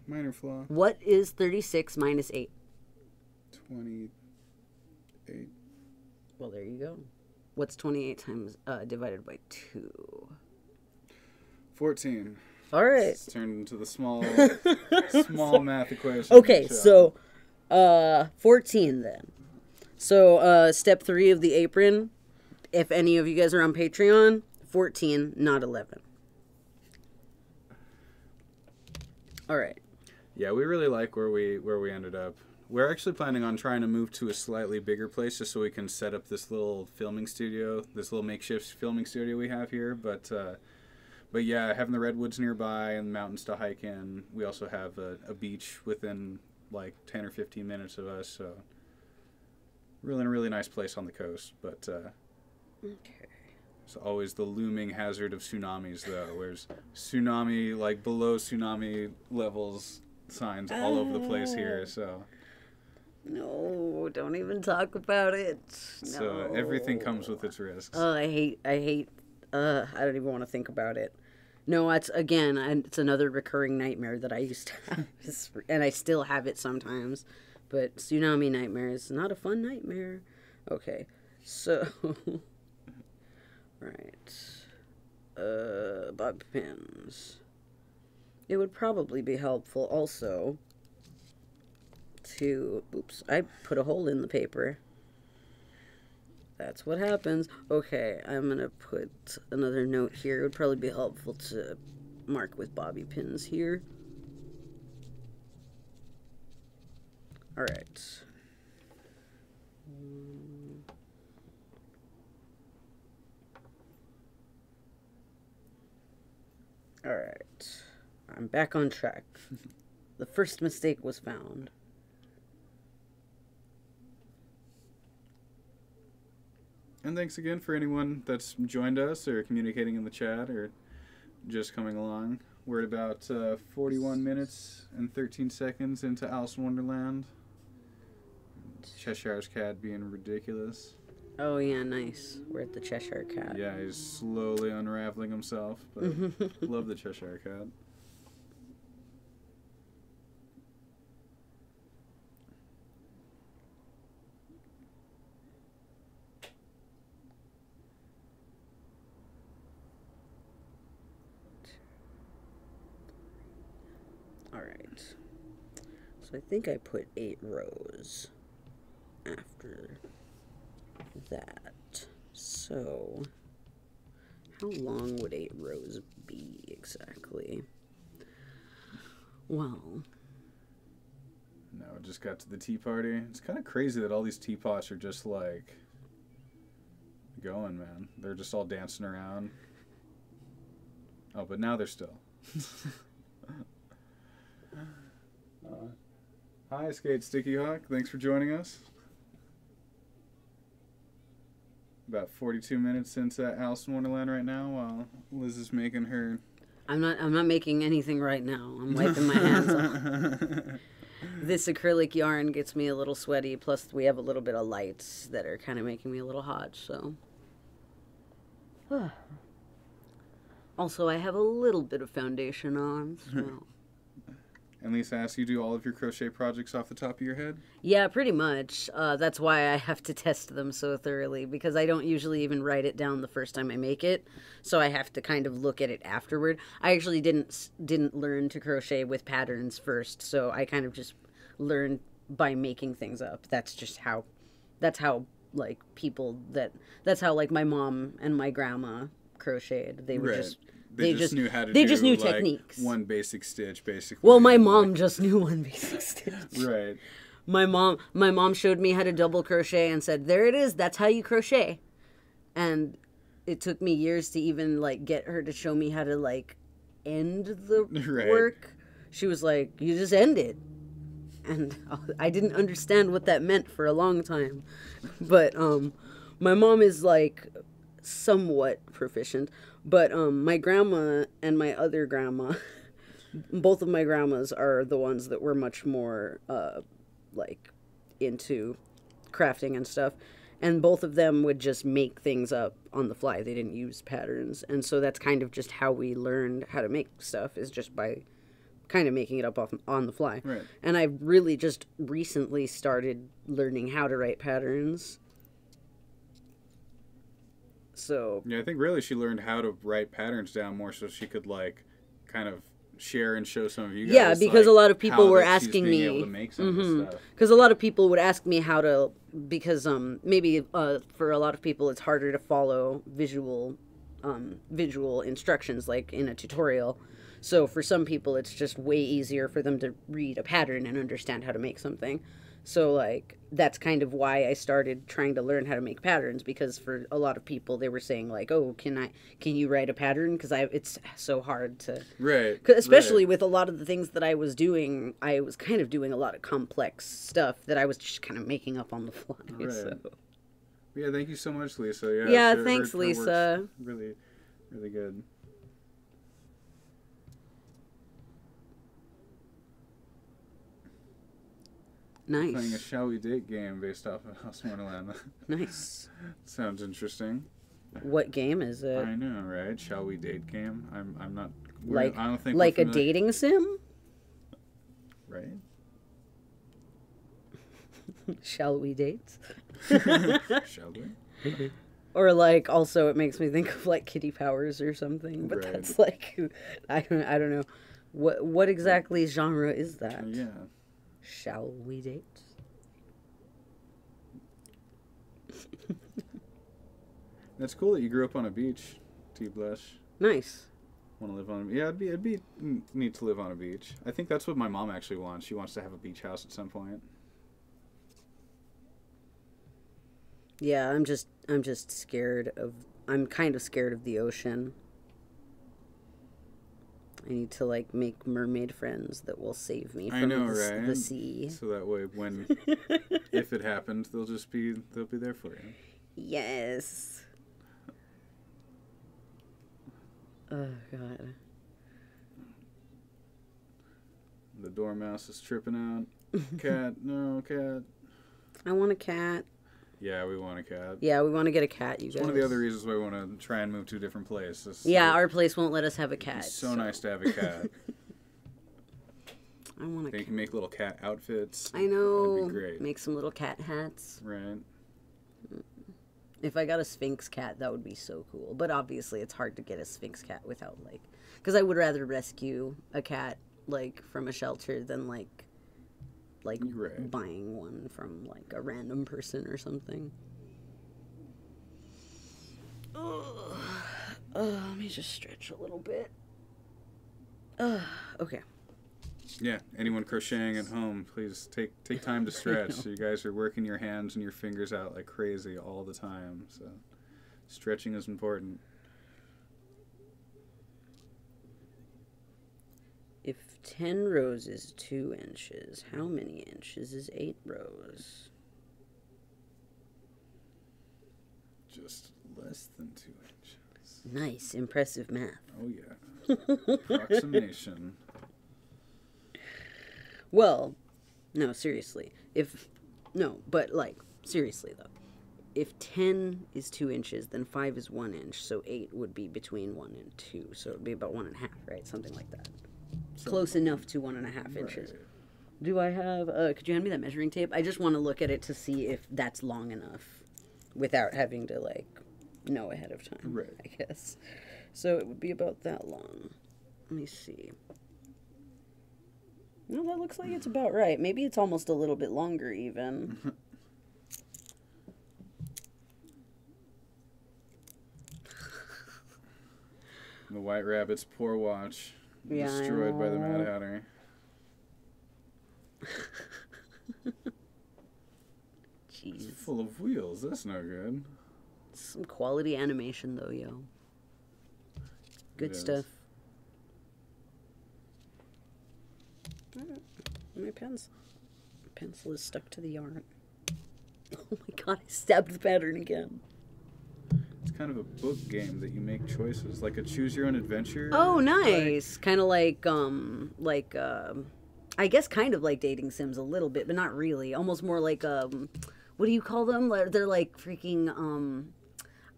Minor flaw. What is 36 minus 8? 28. Well, there you go. What's 28 times divided by 2? 14. All right. It's turned into the small math equation. Okay, so 14 then. So step 3 of the apron, if any of you guys are on Patreon, 14, not 11. All right. Yeah, we really like where we ended up. We're actually planning on trying to move to a slightly bigger place just so we can set up this little filming studio, this little makeshift filming studio we have here. But yeah, having the redwoods nearby and the mountains to hike in. We also have a beach within like 10 or 15 minutes of us. So really in a really nice place on the coast. But okay. It's always the looming hazard of tsunamis, though. Where's tsunami, like below tsunami levels signs all over the place here, so... No, don't even talk about it. No. So everything comes with its risks. Oh, I don't even want to think about it. No, it's another recurring nightmare that I used to have, and I still have it sometimes. But tsunami nightmare is not a fun nightmare. Okay, so... Right. Bobby pins. It would probably be helpful also to... Oops, I put a hole in the paper. That's what happens. Okay, I'm going to put another note here. It would probably be helpful to mark with bobby pins here. Alright. Alright. I'm back on track. The first mistake was found. And thanks again for anyone that's joined us or communicating in the chat or just coming along. We're at about 41 minutes and 13 seconds into Alice in Wonderland. Cheshire's cat being ridiculous. Oh, yeah, nice. We're at the Cheshire Cat. Yeah, he's slowly unraveling himself, but love the Cheshire Cat. All right. So I think I put 8 rows after that. So how long would 8 rows be exactly? Well, no, it just got to the tea party. It's kind of crazy that all these teapots are just like going, man. They're just all dancing around. Oh, but now they're still. Hi, Skate Sticky Hawk. Thanks for joining us. About 42 minutes into Alice in Wonderland right now while Liz is making her... I'm not making anything right now. I'm wiping my hands off. This acrylic yarn gets me a little sweaty, plus we have a little bit of lights that are kind of making me a little hot, so... Also, I have a little bit of foundation on, so... And Lisa asks, you do all of your crochet projects off the top of your head? Yeah, pretty much. That's why I have to test them so thoroughly, because I don't usually even write it down the first time I make it, so I have to kind of look at it afterward. I actually didn't learn to crochet with patterns first, so I kind of just learned by making things up. That's how like that's how like my mom and my grandma crocheted. They would just... They just knew how to they do, just knew like, techniques. One basic stitch, basically. Well, my mom just knew one basic stitch. Right. My mom showed me how to double crochet and said, "There it is. That's how you crochet." And it took me years to even like get her to show me how to like end the work. She was like, "You just end it." And I didn't understand what that meant for a long time. But my mom is like somewhat proficient. But my grandma and my other grandma, both of my grandmas are the ones that were much more like into crafting and stuff. And both of them would just make things up on the fly. They didn't use patterns. And so that's kind of just how we learned how to make stuff, is just by kind of making it up on the fly. Right. And I've really just recently started learning how to write patterns. So yeah, I think really she learned how to write patterns down more so she could like kind of share and show some of you guys. Yeah, because like, a lot of people were asking me. Able to make some of this stuff. Because a lot of people would ask me how to, because maybe for a lot of people it's harder to follow visual instructions like in a tutorial. So for some people, it's just way easier for them to read a pattern and understand how to make something. So like that's kind of why I started trying to learn how to make patterns, because for a lot of people they were saying like, "Oh, can you write a pattern?" Because it's so hard to especially with a lot of the things that I was doing. I was kind of doing a lot of complex stuff that I was just kind of making up on the fly. Right. So. Yeah, thank you so much, Lisa. Yeah, thanks, Lisa. Really, really good. Nice. Playing a Shall We Date game based off of House Wonderland. Nice. Sounds interesting. What game is it? I know, right? Shall We Date game. I'm not. Like I don't think like a dating sim. Right. Shall we date? Shall we? Or like also it makes me think of like Kitty Powers or something. But that's like I don't know. What exactly genre is that? Yeah. Shall we date? That's cool that you grew up on a beach, T. Blush. Nice. Want to live on? Yeah, it'd be neat to live on a beach. I think that's what my mom actually wants. She wants to have a beach house at some point. Yeah, I'm just scared of. I'm kind of scared of the ocean. I need to like make mermaid friends that will save me from the sea. So that way, when if it happens, they'll be there for you. Yes. Oh God. The dormouse is tripping out. Cat, no cat. I want a cat. Yeah, we want a cat. Yeah, we want to get a cat, you guys. It's one of the other reasons why we want to try and move to a different place. Yeah, our place won't let us have a cat. It's so nice to have a cat. I want a cat. You can make little cat outfits. I know. That'd be great. Make some little cat hats. Right. If I got a Sphinx cat, that would be so cool. But obviously, it's hard to get a Sphinx cat without, like... Because I would rather rescue a cat, like, from a shelter than, like buying one from like a random person or something. Let me just stretch a little bit. Okay. Yeah, anyone crocheting at home, please take time to stretch. You guys are working your hands and your fingers out like crazy all the time, so stretching is important. If 10 rows is 2 inches, how many inches is 8 rows? Just less than 2 inches. Nice, impressive math. Oh yeah. Approximation. Well, no, seriously. Seriously though. If 10 is 2 inches, then 5 is 1 inch, so 8 would be between 1 and 2, so it would be about 1.5, right? Something like that. Close enough to 1.5 inches. Right. Do I have, could you hand me that measuring tape? I just want to look at it to see if that's long enough without having to, like, know ahead of time. Right. I guess. So it would be about that long. Let me see. No, that looks like it's about right. Maybe it's almost a little bit longer, even. The White Rabbit's poor watch. Destroyed by the Mad Hatter. Jeez. It's full of wheels. That's no good. Some quality animation, though, yo. Good stuff. My pencil is stuck to the yarn. Oh my god, I stabbed the pattern again. It's kind of a book game that you make choices, like a choose your own adventure. Oh, nice. Kind of like I guess kind of like dating sims a little bit, but not really. Almost more like what do you call them? They're like freaking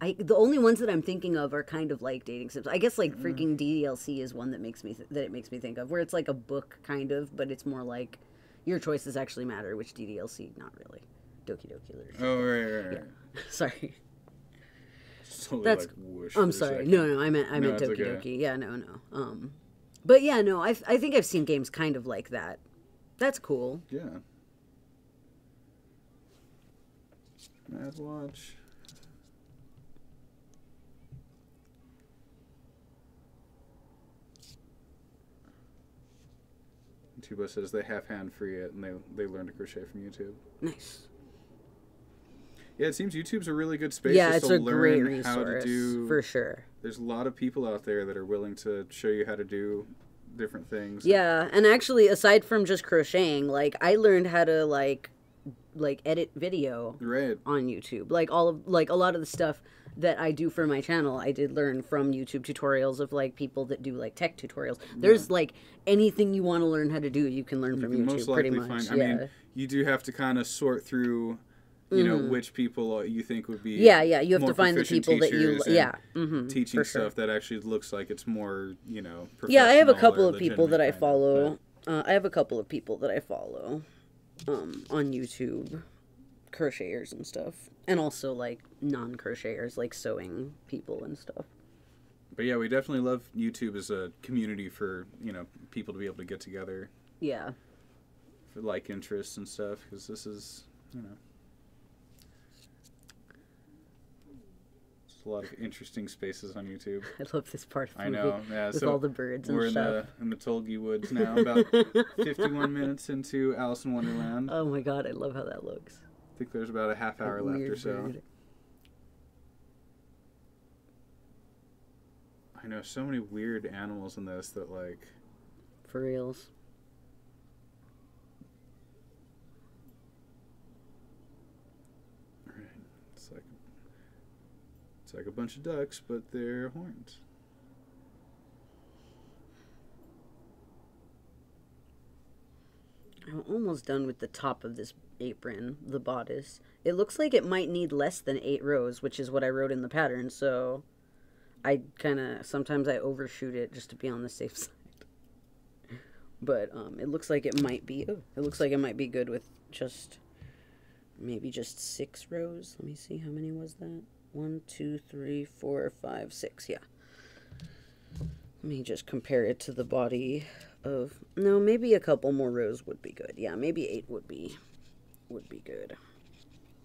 the only ones that I'm thinking of are kind of like dating sims. I guess like freaking DDLC is one that makes me think of, where it's like a book kind of, but it's more like your choices actually matter, which DDLC not really. Doki Doki Literature. Oh, right. Yeah. Sorry. Totally that's like whoosh. I'm sorry. No, I meant Doki Doki. Yeah, no. But yeah, no, I think I've seen games kind of like that. That's cool. Yeah. Mad Watch. YouTube us says they hand free it, and they learn to crochet from YouTube. Nice. Yeah, it seems YouTube's a really good space. Yeah, it's to a learn great resource, how to do, for sure. There's a lot of people out there that are willing to show you how to do different things. Yeah, and actually, aside from just crocheting, like, I learned how to, like edit video on YouTube. Like, a lot of the stuff that I do for my channel, I did learn from YouTube tutorials of, like, people that do, like, tech tutorials. There's, like, anything you want to learn how to do, you can learn from YouTube, pretty much. I mean, you do have to kind of sort through... You know, which people you think would be you have to find the people that you teaching stuff that actually looks like it's more, professional. Yeah, I have a couple of people that I follow. On YouTube, crocheters and stuff, and also like non-crocheters, like sewing people and stuff. But yeah, we definitely love YouTube as a community for people to be able to get together. Yeah. For like interests and stuff, because this is a lot of interesting spaces on YouTube. I love this part of the movie. I know, yeah. With so all the birds and stuff. We're in the Tolgi Woods now, about 51 minutes into Alice in Wonderland. Oh my god, I love how that looks. I think there's about a half hour left or so. Bird. I know so many weird animals in this that like... For reals. It's like a bunch of ducks, but they're horns. I'm almost done with the top of this apron, the bodice. It looks like it might need less than 8 rows, which is what I wrote in the pattern, so I sometimes I overshoot it just to be on the safe side. But it looks like it might be good with maybe just 6 rows. Let me see, how many was that? 1, 2, 3, 4, 5, 6. Yeah. Let me just compare it to the body of... No, maybe a couple more rows would be good. Yeah, maybe 8 would be good.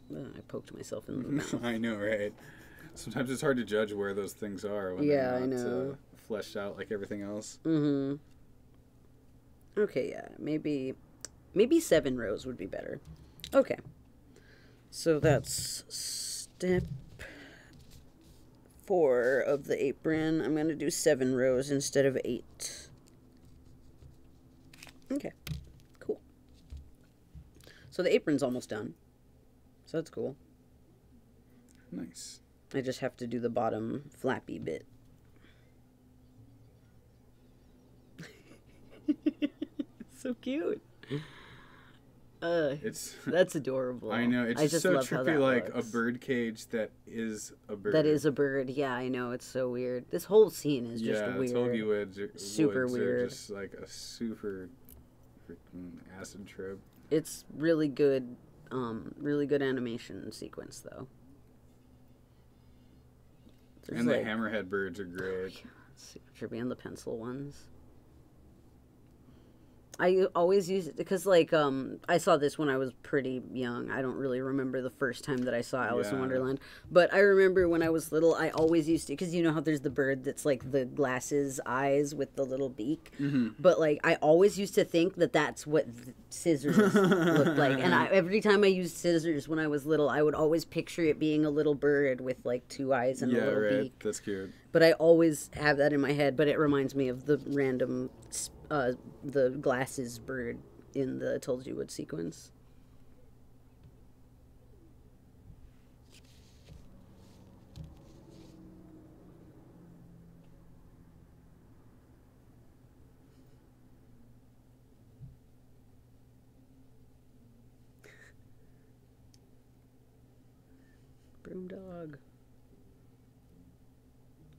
I poked myself in the mouth. I know, right? Sometimes it's hard to judge where those things are when they're not I know. Fleshed out like everything else. Mm-hmm. Okay, yeah. Maybe 7 rows would be better. Okay. So that's step 4 of the apron. I'm going to do 7 rows instead of 8. Okay, cool. So the apron's almost done. So that's cool. Nice. I just have to do the bottom flappy bit. So cute. That's adorable. I know. It's just so trippy, like a bird cage that is a bird. That is a bird. Yeah, I know. It's so weird. This whole scene is just weird. Yeah, Tolgi Woods super weird. Are just like a super freaking acid trip. It's really good animation sequence though. And the hammerhead birds are great. Yeah, super trippy, and the pencil ones. I always use it because, like, I saw this when I was pretty young. I don't really remember the first time that I saw Alice in Wonderland. But I remember when I was little, I always used to, because you know how there's the bird that's, like, the glasses eyes with the little beak? Mm-hmm. But, like, I always used to think that that's what scissors looked like. And every time I used scissors when I was little, I would always picture it being a little bird with, like, 2 eyes and a little beak. That's cute. But I always have that in my head, but it reminds me of the random... the glasses bird in the Tolgi Woods sequence. Broomdog.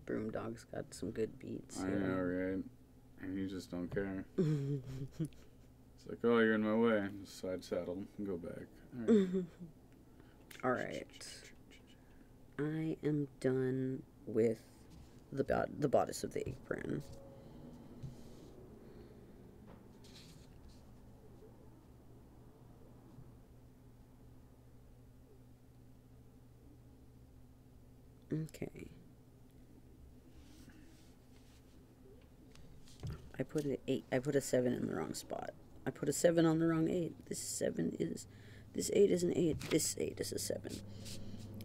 Broomdog's got some good beats. I know, right? And you just don't care. It's like, oh, you're in my way. Just side saddle and go back. All right. I am done with the bodice of the apron. Okay. I put an 8. I put a 7 in the wrong spot. I put a 7 on the wrong 8. This 8 is an 8. This 8 is a 7.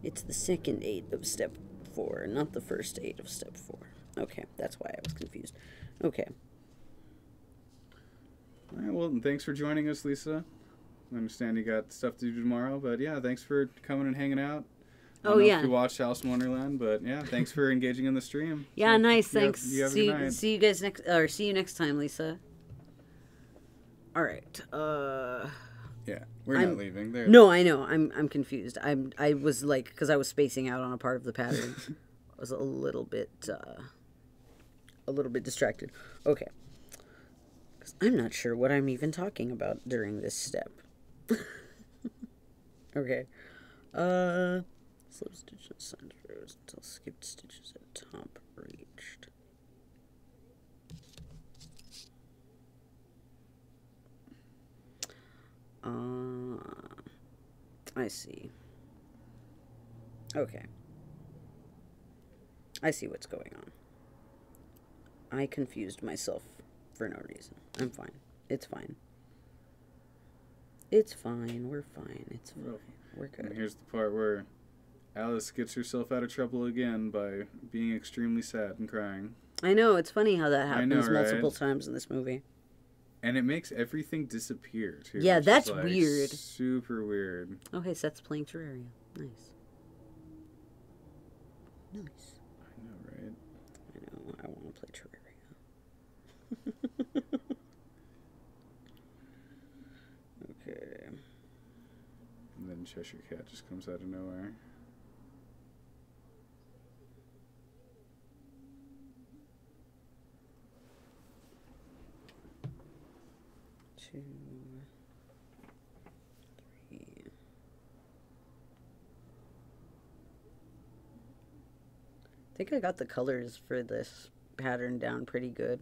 It's the second 8 of step 4, not the first 8 of step 4. Okay, that's why I was confused. Okay. All right, well, thanks for joining us, Lisa. I understand you got stuff to do tomorrow, but yeah, thanks for coming and hanging out. I don't know if you watched Alice in Wonderland, but yeah, thanks for engaging in the stream. Yeah, so nice. Thanks. You have a good night. See you guys next, or see you next time, Lisa. All right. Yeah, we're not leaving. No, I know. I'm confused. I was like, because I was spacing out on a part of the pattern. I was a little bit distracted. Okay. Because I'm not sure what I'm even talking about during this step. Okay. Slip stitches, signed rows until skipped stitches at top reached. I see. Okay. I see what's going on. I confused myself for no reason. I'm fine. It's fine. It's fine. We're fine. It's fine. We're good. And here's the part where Alice gets herself out of trouble again by being extremely sad and crying. I know. It's funny how that happens multiple times in this movie. And it makes everything disappear, too. Yeah, that's weird. Super weird. Oh, hey, Seth's playing Terraria. Nice. Nice. I know, right? I know. I want to play Terraria. Okay. And then Cheshire Cat just comes out of nowhere. Two, 3. I think I got the colors for this pattern down pretty good.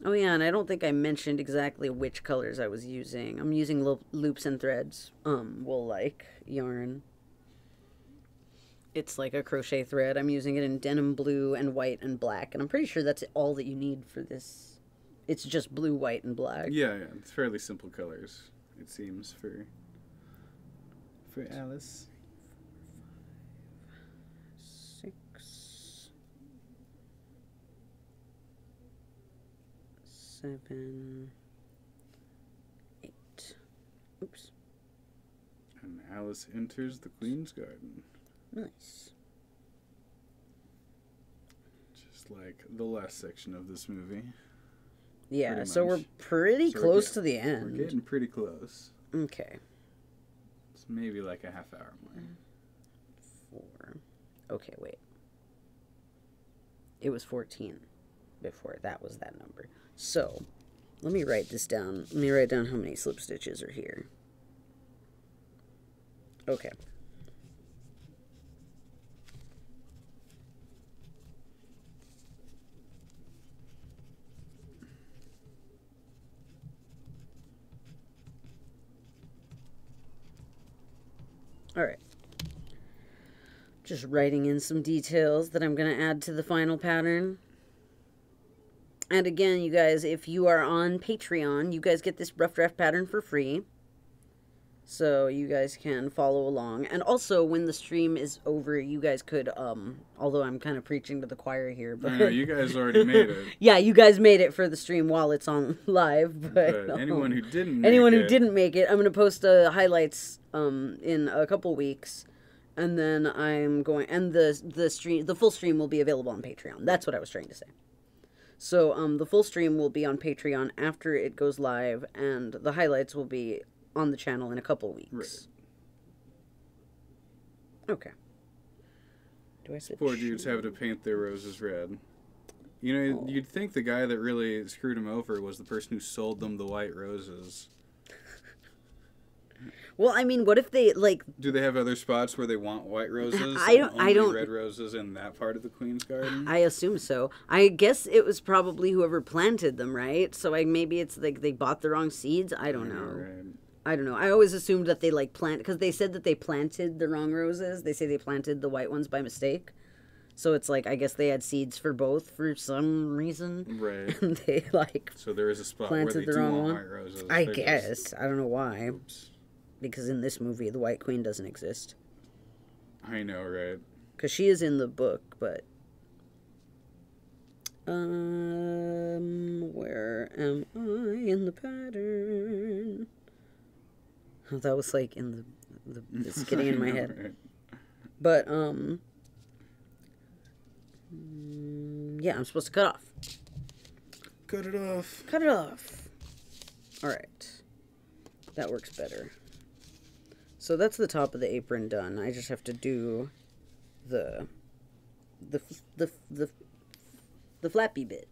Oh yeah, and I don't think I mentioned exactly which colors I was using. I'm using loops and threads, wool-like yarn. It's like a crochet thread. I'm using it in denim blue and white and black, and I'm pretty sure that's all that you need for this. It's just blue, white, and black. Yeah, it's fairly simple colors, it seems, for Alice. 6, 7, 8. Oops. And Alice enters the Queen's Garden. Nice. Just like the last section of this movie. Yeah, so we're pretty close to the end. We're getting pretty close. Okay. It's maybe like a half hour more. 4. Okay, wait. It was 14 before. That was that number. So, let me write this down. Let me write down how many slip stitches are here. Okay. All right. Just writing in some details that I'm going to add to the final pattern. And again, you guys, if you are on Patreon, you guys get this rough draft pattern for free. So you guys can follow along. And also, when the stream is over, you guys could, although I'm kind of preaching to the choir here. But I know, you guys already made it. Yeah, you guys made it for the stream while it's on live. But anyone who didn't make it, I'm going to post highlights in a couple weeks. And then I'm going, and the full stream will be available on Patreon. That's what I was trying to say. So the full stream will be on Patreon after it goes live, and the highlights will be on the channel in a couple weeks. Right. Okay. Do I Poor dudes have to paint their roses red. You know, you'd think the guy that really screwed him over was the person who sold them the white roses. Well, I mean, what if they, like... Do they have other spots where they want white roses? I don't... red roses in that part of the Queen's Garden? I assume so. I guess it was probably whoever planted them, right? So maybe it's like they bought the wrong seeds? I don't know. Right. I don't know. I always assumed that they, like, because they said that they planted the wrong roses. They say they planted the white ones by mistake. So it's like, I guess they had seeds for both for some reason. Right. And they, like, so there is a spot where they do want white roses. I guess. I don't know why. Oops. Because in this movie, the White Queen doesn't exist. I know, right? Because she is in the book, but... where am I in the pattern? Oh, that was like in the it's getting in my head. Right. But, yeah, I'm supposed to cut off. Cut it off. Cut it off. Alright. That works better. So that's the top of the apron done. I just have to do the flappy bit.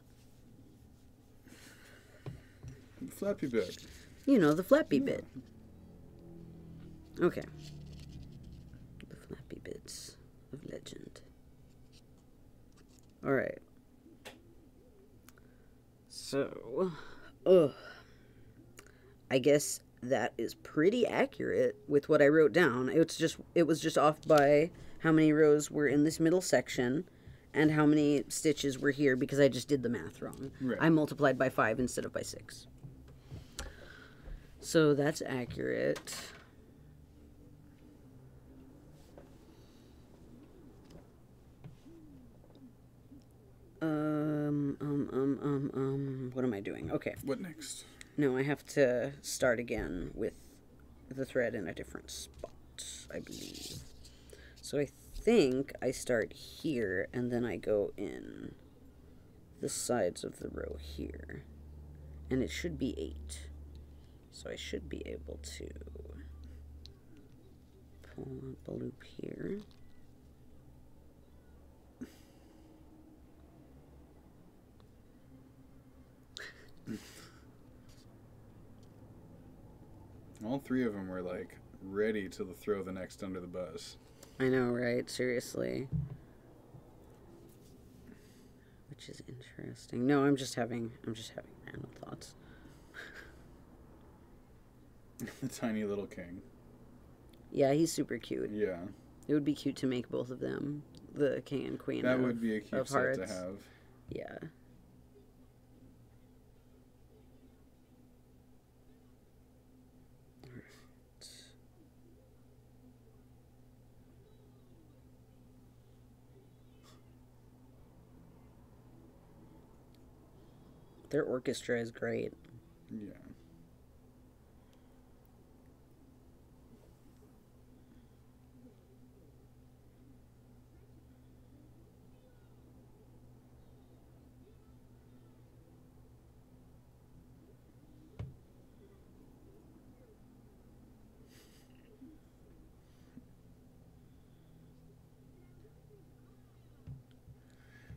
The flappy bit. You know, the flappy bit. Okay. The flappy bits of legend. Alright. So, I guess that is pretty accurate with what I wrote down. It was just off by how many rows were in this middle section and how many stitches were here because I just did the math wrong. Right. I multiplied by 5 instead of by 6. So that's accurate. What am I doing? Okay. What next? No, I have to start again with the thread in a different spot, I believe. So I think I start here, and then I go in the sides of the row here. And it should be 8. So I should be able to pull up a loop here. All 3 of them were like ready to throw the next under the bus. I know, right? Seriously. Which is interesting. No, I'm just having random thoughts. The tiny little king. Yeah, he's super cute. Yeah. It would be cute to make both of them, the king and queen. That would be a cute set to have. Yeah. Their orchestra is great. Yeah.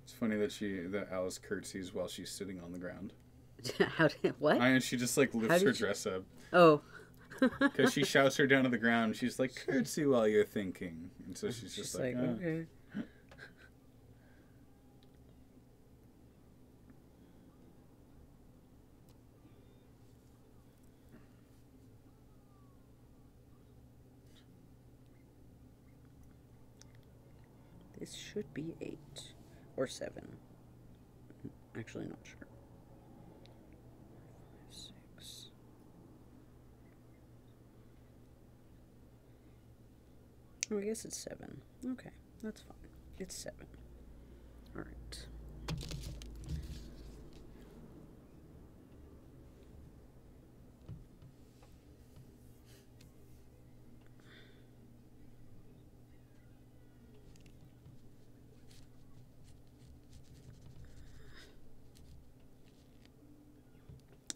It's funny that Alice curtsies while she's sitting on the ground. What? And she just like lifts her dress up. Oh. Because she shouts her down to the ground. She's like, curtsy while you're thinking. And so she's just like, oh. Okay. This should be 8 or 7. Actually, not sure. 6. Oh, I guess it's 7. Okay, that's fine. It's 7. All right.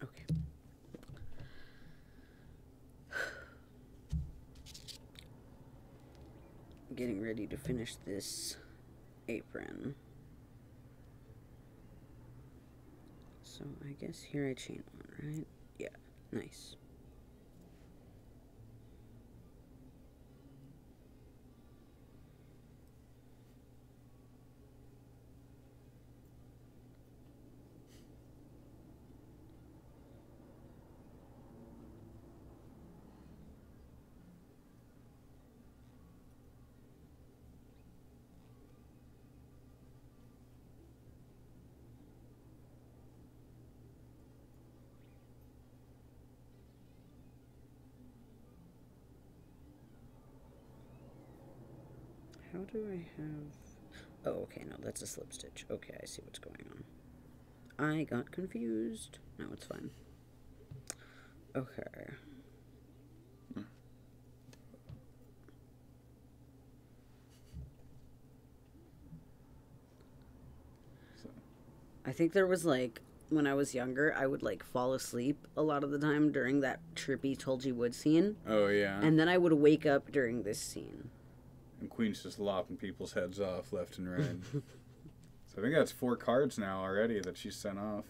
Okay. Getting ready to finish this apron. So I guess here I chain 1, right? Yeah, nice. how do I have... Oh, okay, no, that's a slip stitch. Okay, I see what's going on. I got confused. No, it's fine. Okay. I think there was, like, when I was younger, I would, like, fall asleep a lot of the time during that trippy Tulgey Wood scene. Oh, yeah. And then I would wake up during this scene. And Queen's just lopping people's heads off left and right. So I think that's 4 cards now already that she sent off.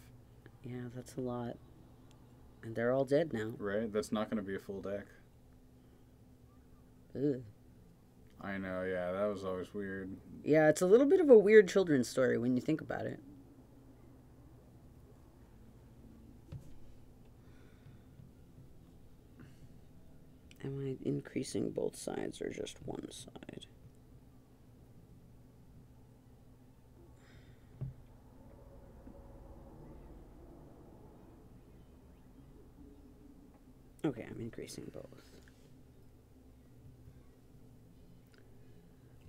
Yeah, that's a lot. And they're all dead now. Right? That's not going to be a full deck. Ugh. I know, yeah, that was always weird. Yeah, it's a little bit of a weird children's story when you think about it. Am I increasing both sides or just one side? Okay, I'm increasing both.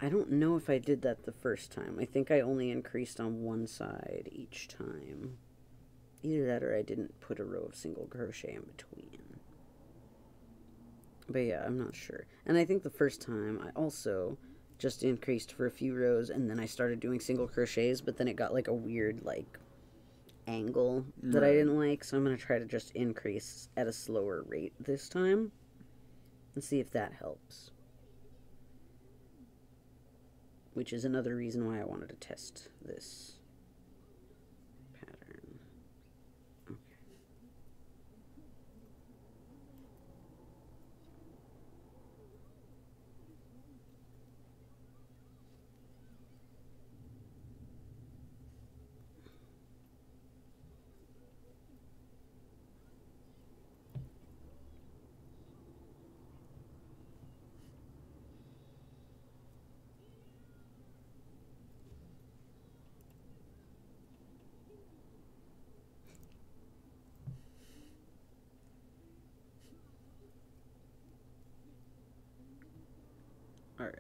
I don't know if I did that the first time. I think I only increased on one side each time. Either that or I didn't put a row of single crochet in between. But yeah, I'm not sure. And I think the first time I also just increased for a few rows and then I started doing single crochets, but then it got like a weird like angle that I didn't like. So I'm going to try to just increase at a slower rate this time and see if that helps. Which is another reason why I wanted to test this pattern. Okay. All right.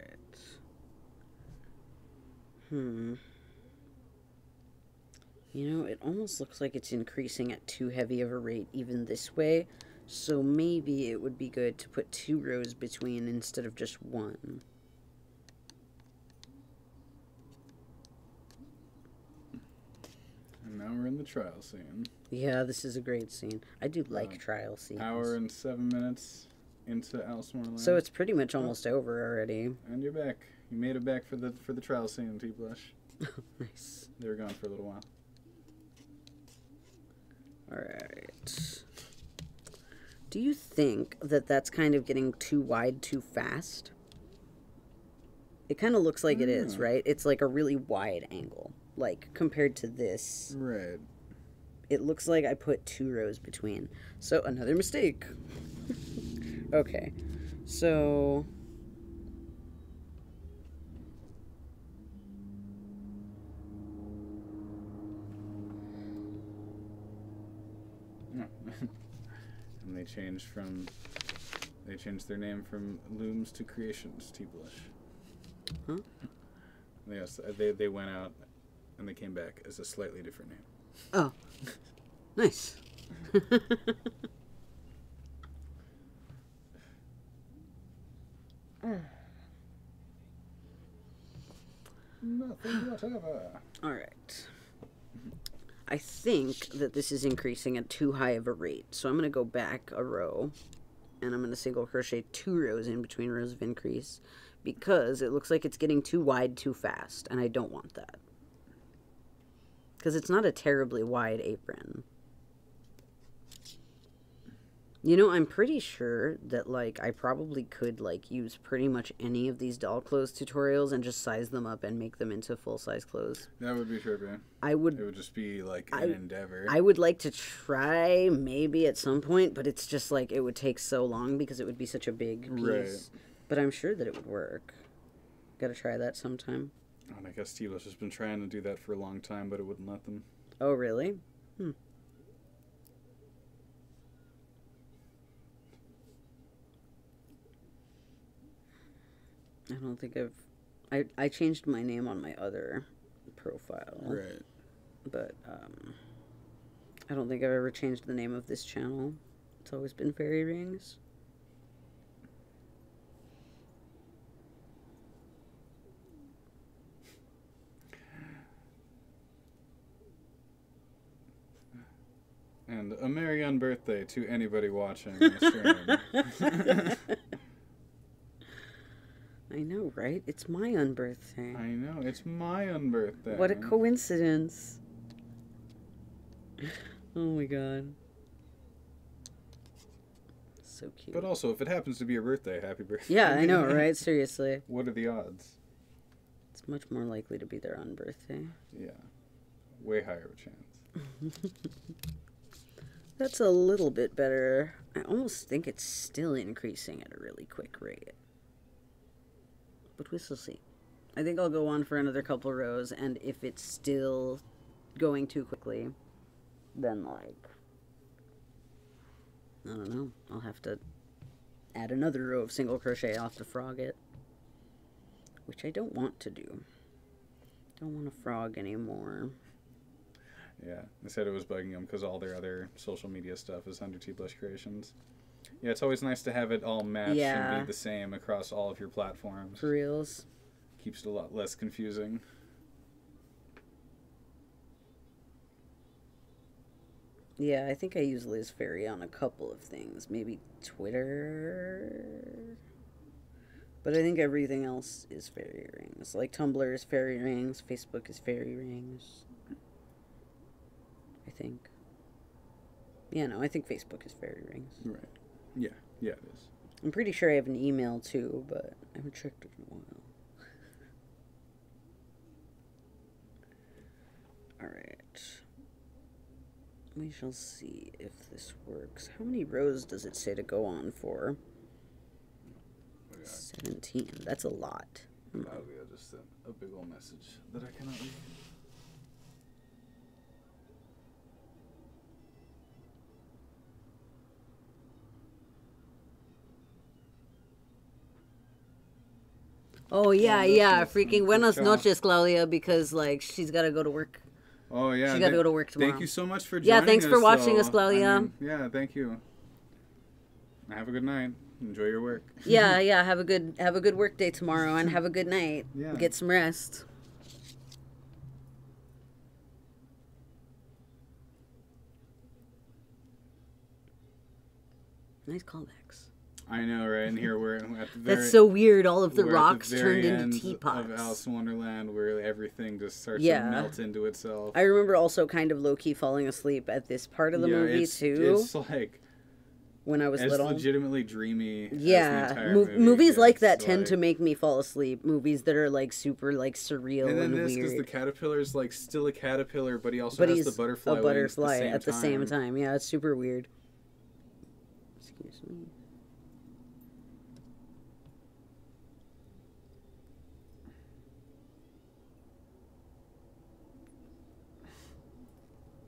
You know, it almost looks like it's increasing at too heavy of a rate even this way. So maybe it would be good to put 2 rows between instead of just 1. And now we're in the trial scene. Yeah, this is a great scene. I do like trial scenes. Hour and 7 minutes into Elsmoreland. So it's pretty much almost over already. And you're back. You made it back for the trial scene, T-Blush. Nice. They were gone for a little while. Alright. Do you think that that's kind of getting too wide too fast? It kind of looks like it is, right? It's like a really wide angle. Like, compared to this. Right. It looks like I put 2 rows between. So, another mistake. Okay. So... And they changed their name from Looms to Creations, T-Blush. Huh? Yes, they went out and they came back as a slightly different name. Oh. Nice. Nothing whatever. All right. I think that this is increasing at too high of a rate. So I'm going to go back a row and I'm going to single crochet 2 rows in between rows of increase because it looks like it's getting too wide too fast and I don't want that. Because it's not a terribly wide apron. You know, I'm pretty sure that, like, I probably could, like, use pretty much any of these doll clothes tutorials and just size them up and make them into full-size clothes. That would be trippy. It would just be, like, an endeavor. I would like to try, maybe, at some point, but it's just, like, it would take so long because it would be such a big piece. Right. But I'm sure that it would work. Gotta try that sometime. Oh, and I guess T-Blush has been trying to do that for a long time, but it wouldn't let them. Oh, really? I don't think I changed my name on my other profile. Right. But I don't think I've ever changed the name of this channel. It's always been Fairy Rings. And a merry unbirthday to anybody watching the stream. I know, right? It's my unbirthday. I know, it's my unbirthday. What a coincidence. Oh my god. So cute. But also, if it happens to be your birthday, happy birthday. Yeah, I know, right? Seriously. What are the odds? It's much more likely to be their unbirthday. Yeah. Way higher of a chance. That's a little bit better. I almost think it's still increasing at a really quick rate. But we shall see. I think I'll go on for another couple rows, and if it's still going too quickly, then, like, I don't know. I'll have to add another row of single crochet. I'll have to frog it, which I don't want to do. Don't want to frog anymore. Yeah, they said it was bugging them because all their other social media stuff is under T-Blush Creations. Yeah, it's always nice to have it all match and be the same across all of your platforms. For reals. Keeps it a lot less confusing. Yeah, I think I use Liz Fairy on a couple of things. Maybe Twitter. But I think everything else is Fairy Rings. Like Tumblr is Fairy Rings, Facebook is Fairy Rings. I think. Yeah, no, I think Facebook is Fairy Rings. Right. Yeah, yeah, it is. I'm pretty sure I have an email too, but I haven't checked it in a while. Alright. We shall see if this works. How many rows does it say to go on for? 17. That's a lot. Claudia just sent a big old message that I cannot read. Oh, yeah. Freaking buenas noches, Claudia, because, like, she's got to go to work. Oh, yeah. She's got to go to work tomorrow. Thank you so much for joining us. Yeah, thanks for watching us, Claudia. I mean, yeah, thank you. Have a good night. Enjoy your work. Yeah. Have a good work day tomorrow, and have a good night. Yeah. Get some rest. Nice callbacks. I know, right? And here we're at the very... That's so weird. All of the rocks turned into teapots. Of Alice in Wonderland, where everything just starts to melt into itself. I remember also kind of low-key falling asleep at this part of the movie, too. It's like... When I was little. It's legitimately dreamy. Yeah. As the entire movie movies like that like... tend to make me fall asleep. Movies that are, like, super, like, surreal and weird. And then this, because the caterpillar's, like, still a caterpillar, but he also has the butterfly wings at the same time. Yeah, it's super weird. Excuse me.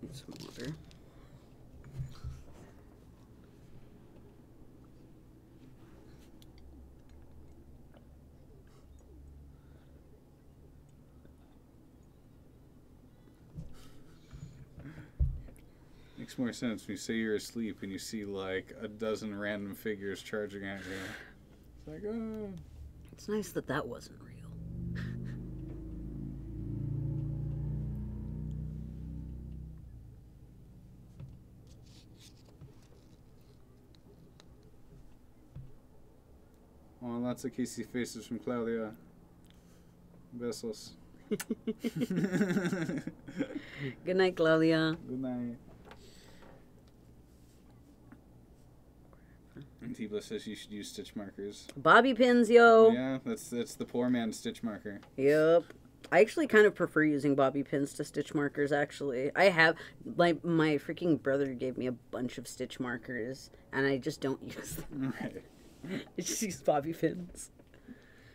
Need some water. Makes more sense when you say you're asleep and you see like a dozen random figures charging at you. It's like, oh. It's nice that that wasn't real. Oh, lots of kissy faces from Claudia. Besos. Good night, Claudia. Good night. And Tibla says you should use stitch markers. Bobby pins, yo. Yeah, that's the poor man's stitch marker. Yep. I actually kind of prefer using bobby pins to stitch markers, actually. I have, my freaking brother gave me a bunch of stitch markers, and I just don't use them. Right. I just use bobby pins.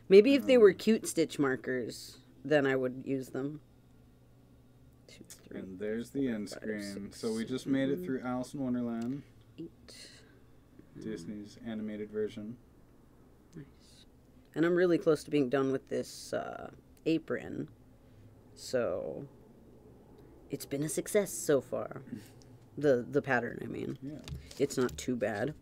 Maybe if they were cute stitch markers, then I would use them. 2, 3, and there's the end screen. So we just made it through Alice in Wonderland. 8. Disney's animated version. Nice. And I'm really close to being done with this apron. So it's been a success so far. The pattern, I mean. Yeah. It's not too bad.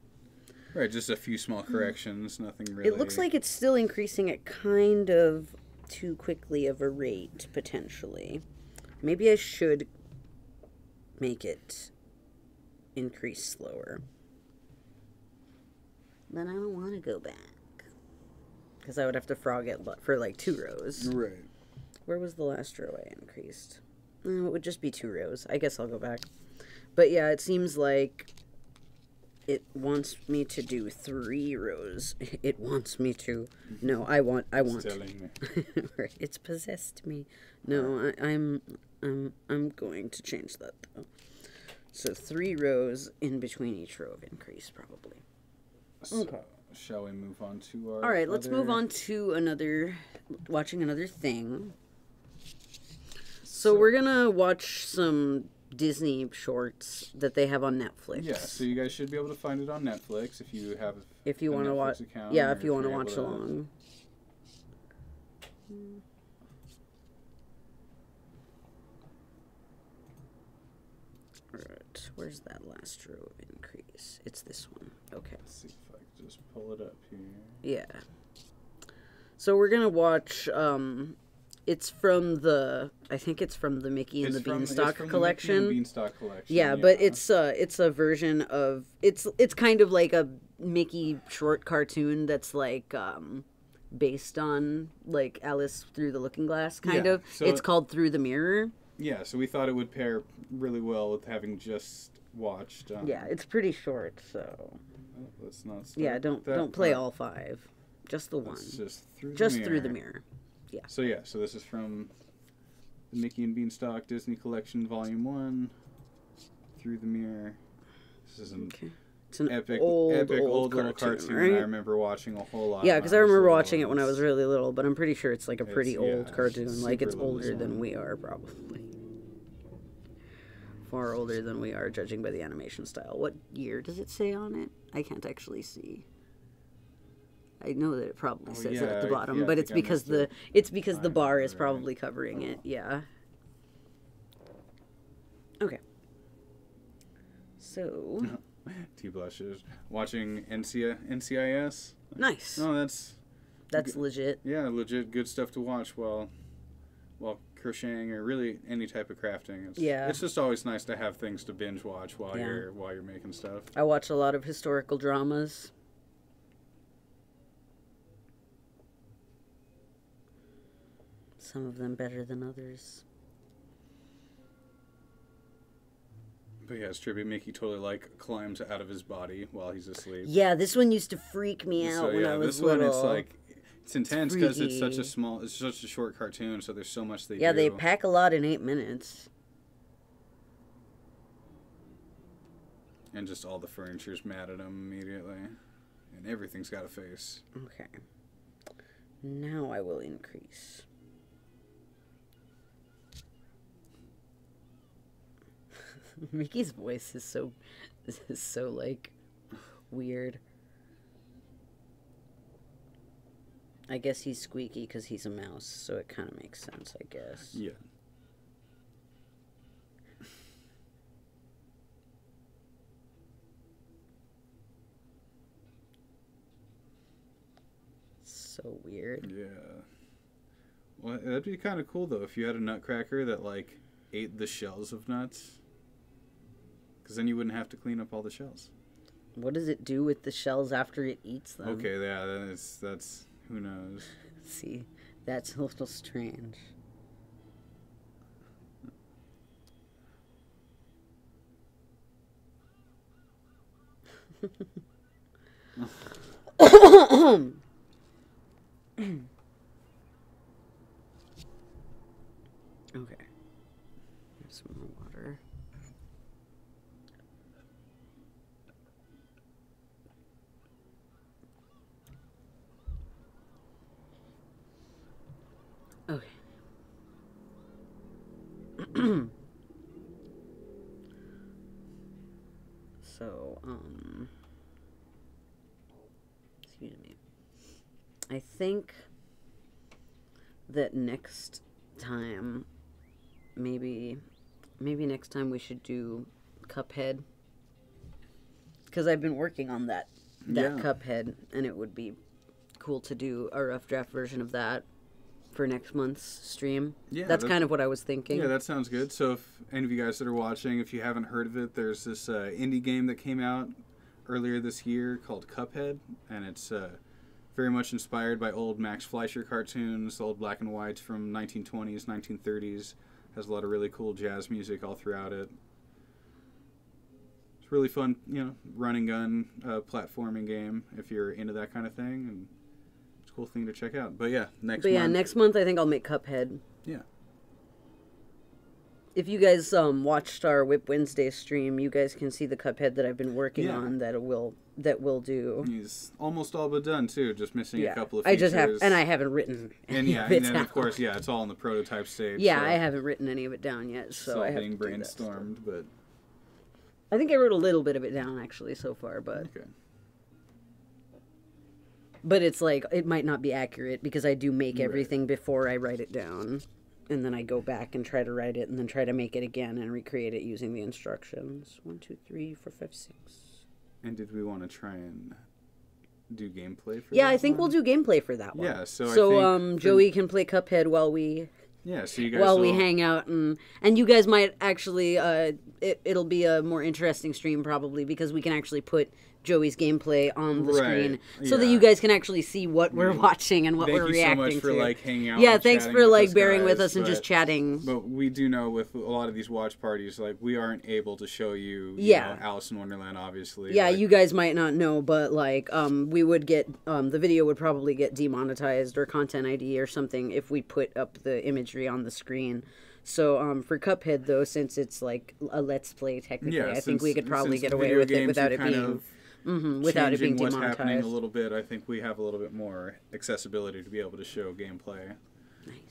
Right, just a few small corrections, nothing really... It looks like it's still increasing at kind of too quickly of a rate, potentially. Maybe I should make it increase slower. But I don't want to go back. Because I would have to frog it for like 2 rows. Right. Where was the last row I increased? It would just be 2 rows. I guess I'll go back. But yeah, it seems like it wants me to do 3 rows. It wants me to. No, I want. It's telling me. It's possessed me. No, I'm going to change that though. So 3 rows in between each row of increase, probably. So, okay. Shall we move on to our... All right, let's move on to watching another thing. So we're gonna watch some Disney shorts that they have on Netflix. Yeah, so you guys should be able to find it on Netflix if you have if you want to watch account. Yeah, if you want to watch along. Alright, where's that last row of increase? It's this one. Okay. Let's see if I can just pull it up here. Yeah. So we're gonna watch it's from the Mickey and the Beanstalk collection. The Mickey and Beanstalk collection. Yeah, but it's a version of it's kind of like a Mickey short cartoon that's like based on like Alice Through the Looking Glass kind of. So it's called Through the Mirror. Yeah, so we thought it would pair really well with having just watched. Yeah, it's pretty short, so. Let's not. Yeah, don't play all 5, just the one. Just Through the Mirror. Yeah. So this is from the Mickey and Beanstalk Disney Collection Volume 1, Through the Mirror. This is it's an epic old little cartoon. Right? I remember watching a whole lot. Yeah, because I remember watching it when I was really little, but I'm pretty sure it's like a pretty old cartoon. Like it's older than we are, probably. Far older than we are, judging by the animation style. What year does it say on it? I can't actually see. I know that it probably says it at the bottom, but it's because the bar is probably covering it. Yeah. Okay. So. T blushes. Watching NCIS. Nice. No, that's legit. Yeah, legit good stuff to watch while crocheting or really any type of crafting. It's just always nice to have things to binge watch while you're making stuff. I watch a lot of historical dramas. Some of them better than others. But yeah, it's trippy. Mickey totally climbs out of his body while he's asleep. Yeah, this one used to freak me out when I was little. This one it's intense because it's such a short cartoon, so there's so much they do. Yeah, they pack a lot in 8 minutes. And just all the furniture's mad at him immediately. And everything's got a face. Okay. Now I will increase. Mickey's voice is so weird. I guess he's squeaky because he's a mouse, so it kind of makes sense, I guess. Yeah. So weird. Yeah. Well, that'd be kind of cool, though, if you had a nutcracker that, ate the shells of nuts. Because then you wouldn't have to clean up all the shells. What does it do with the shells after it eats them? Okay, yeah, that's who knows. See, that's a little strange. Okay. Here's some more water. Okay. So, excuse me. I think that next time, maybe next time we should do Cuphead. Because I've been working on that Cuphead, and it would be cool to do a rough draft version of that for next month's stream. Yeah, that's kind of what I was thinking. Yeah, that sounds good. So if any of you guys that are watching, if you haven't heard of it, there's this indie game that came out earlier this year called Cuphead, and it's very much inspired by old Max Fleischer cartoons, old black and whites from 1920s, 1930s. Has a lot of really cool jazz music all throughout it. It's really fun, run and gun platforming game if you're into that kind of thing, and it's a cool thing to check out. But yeah, next month I think I'll make Cuphead. Yeah. If you guys watched our Whip Wednesday stream, you guys can see the Cuphead that I've been working on that we'll do. He's almost all but done too, just missing a couple of features. I haven't written any of it down. Of course, it's all in the prototype stage. Yeah, so I haven't written any of it down yet, so I have being brainstormed, but I think I wrote a little bit of it down actually so far, but okay. But it's like it might not be accurate because I do make everything before I write it down. And then I go back and try to write it and then try to make it again and recreate it using the instructions. 1, 2, 3, 4, 5, 6. And did we want to try and do gameplay for that? Yeah, I think we'll do gamelay for that one. Yeah, so I think Joey can play Cuphead while we so you guys we hang out and you guys might actually it'll be a more interesting stream probably because we can actually put Joey's gameplay on the screen so that you guys can actually see what we're watching and what we're reacting to. Thank you so much for hanging out. Yeah, thanks for bearing with us and just chatting. But we do know with a lot of these watch parties, we aren't able to show you, Alice in Wonderland, obviously. Yeah, you guys might not know, but we would get the video would probably get demonetized or content ID or something if we put up the imagery on the screen. So for Cuphead though, since it's like a Let's Play technically, I think we could probably get away with it without it being. Without it being demonetized. What's happening a little bit, I think we have a little bit more accessibility to be able to show gameplay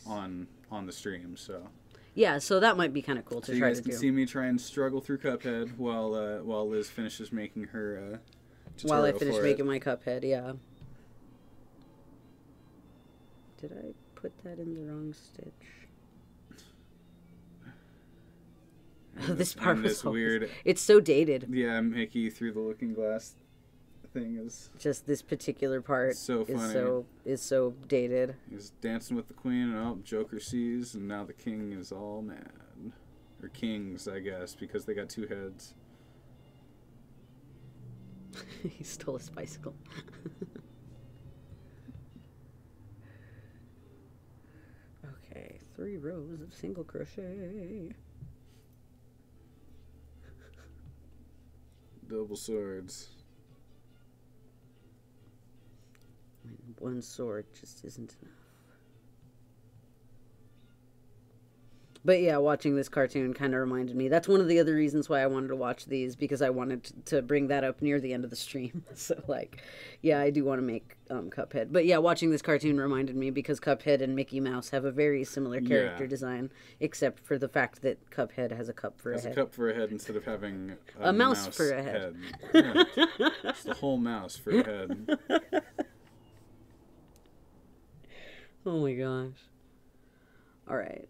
on the stream. So yeah, so that might be kind of cool to try to do. You guys can see me try and struggle through Cuphead while Liz finishes making her tutorial. While I finish making my Cuphead, yeah. Did I put that in the wrong stitch? This part was weird. It's so dated. Yeah, Mickey through the looking glass thing is just this particular part. So funny. Is so dated. He's dancing with the queen, and Joker sees, and now the king is all mad, or kings, I guess, because they got 2 heads. He stole his bicycle. Okay, 3 rows of single crochet. Double swords. One sword just isn't enough. But yeah, watching this cartoon kind of reminded me. That's one of the other reasons why I wanted to watch these, because I wanted to bring that up near the end of the stream. So, yeah, I do want to make Cuphead. But yeah, watching this cartoon reminded me because Cuphead and Mickey Mouse have a very similar character design, except for the fact that Cuphead has a cup for a head. Has a cup for a head instead of having a mouse for a head. Yeah, it's the whole mouse for a head. Oh my gosh. All right.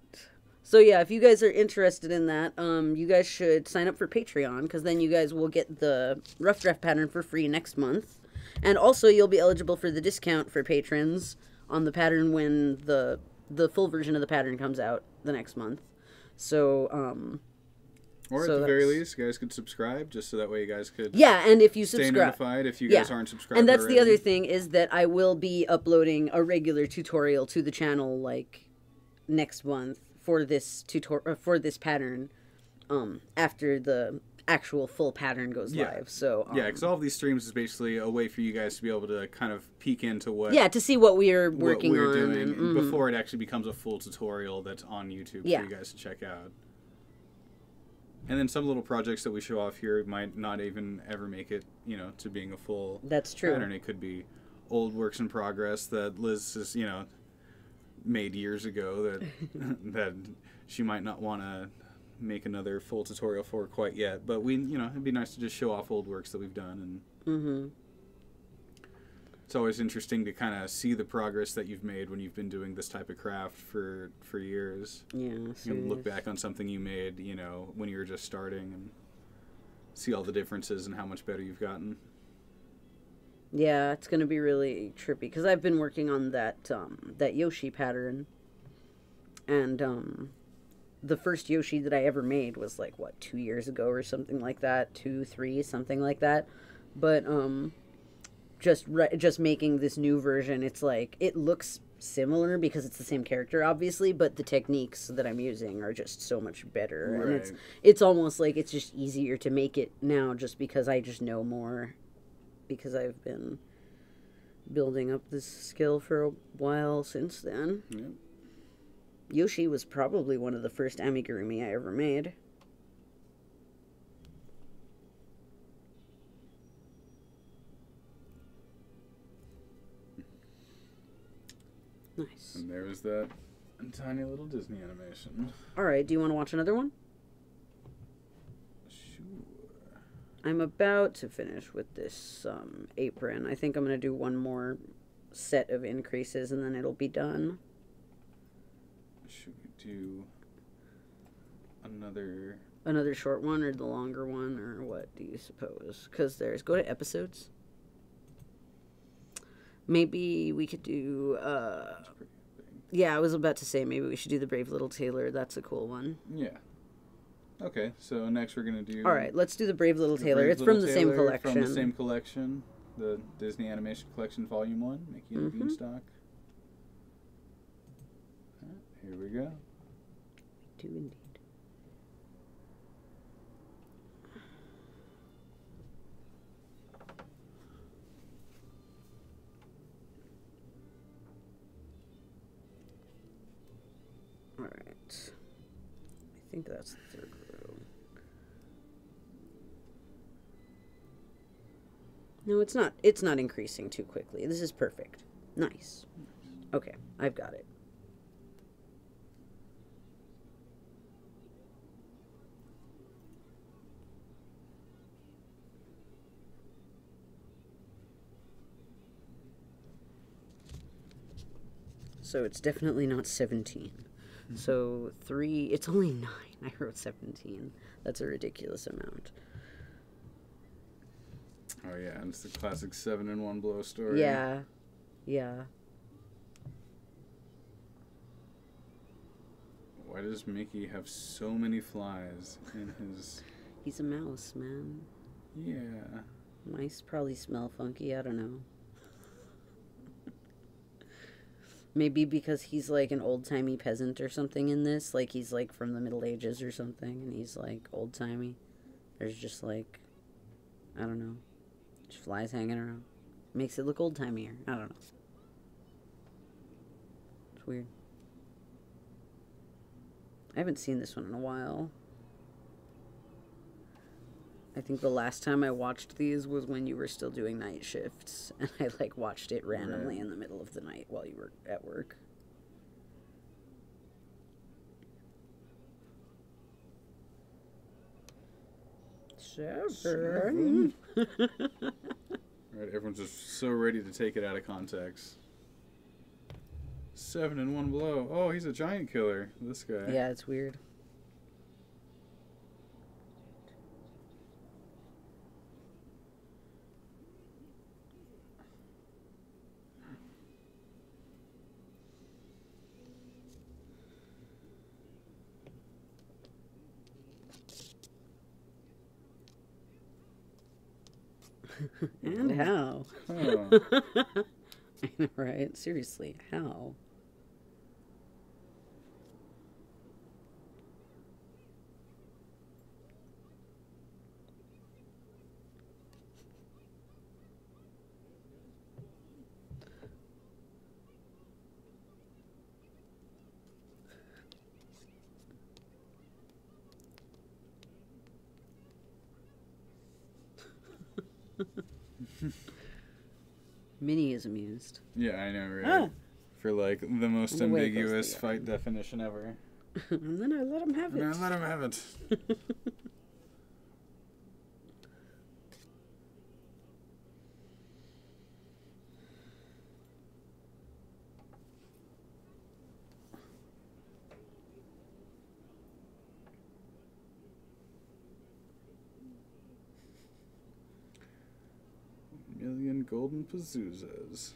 So yeah, if you guys are interested in that, you guys should sign up for Patreon, because then you guys will get the rough draft pattern for free next month. And also you'll be eligible for the discount for patrons on the pattern when the full version of the pattern comes out the next month. So, or at the very least, you guys could subscribe, just so that way you guys could and if you stay notified if you guys aren't subscribed. And that's already. The other thing is that I will be uploading a regular tutorial to the channel next month for this pattern after the actual full pattern goes live. So because all of these streams is basically a way for you guys to be able to kind of peek into what to see what we are working on doing before it actually becomes a full tutorial that's on YouTube for you guys to check out. And then some little projects that we show off here might not even ever make it, to being a full pattern. It could be old works in progress that Liz has, made years ago that that she might not want to make another full tutorial for quite yet. But it'd be nice to just show off old works that we've done. And it's always interesting to kind of see the progress that you've made when you've been doing this type of craft for years. Yeah, you look back on something you made, when you were just starting, and see all the differences and how much better you've gotten. Yeah, it's gonna be really trippy because I've been working on that Yoshi pattern, and the first Yoshi that I ever made was like 2 years ago or something like that, 2, 3, something like that, but just making this new version, it's like it looks similar because it's the same character obviously, but the techniques that I'm using are just so much better, right. And it's almost like it's just easier to make it now just because I just know more, because I've been building up this skill for a while since then. Yep. Yoshi was probably one of the first amigurumi I ever made. Nice. And there was that tiny little Disney animation. Alright, do you want to watch another one? Sure. I'm about to finish with this apron. I think I'm going to do one more set of increases and then it'll be done. Should we do another short one or the longer one, or what do you suppose? Because go to episodes. Maybe we could do yeah, I was about to say maybe we should do the Brave Little Tailor. That's a cool one. Yeah. Okay, so next we're going to do... All right, let's do the Brave Little Tailor. It's from the same collection. From the same collection. The Disney Animation Collection Volume 1, Mickey and the Beanstalk. Here we go. Do indeed. All right. I think that's the third row. No, it's not. It's not increasing too quickly. This is perfect. Nice. Okay, I've got it. So it's definitely not 17. So 3, it's only 9. I wrote 17. That's a ridiculous amount. Oh yeah, and it's the classic 7-in-1 blow story. Yeah. Yeah. Why does Mickey have so many flies in his... He's a mouse, man. Yeah. Mice probably smell funky, I don't know. Maybe because he's like an old-timey peasant or something in this. Like he's like from the Middle Ages or something, and he's like old-timey. There's just like, I don't know, just flies hanging around. Makes it look old-timier. I don't know. It's weird. I haven't seen this one in a while. I think the last time I watched these was when you were still doing night shifts, and I like watched it randomly in the middle of the night while you were at work. Seven. Right, everyone's just so ready to take it out of context. 7-in-1 blow. Oh, he's a giant killer, this guy. Yeah, it's weird. And how? Oh. I know, right? Seriously, how? Minnie is amused. Yeah, I know, right? Ah. For like the most ambiguous fight the definition ever. And then I let him have it. And I let him have it. golden Pazuzas.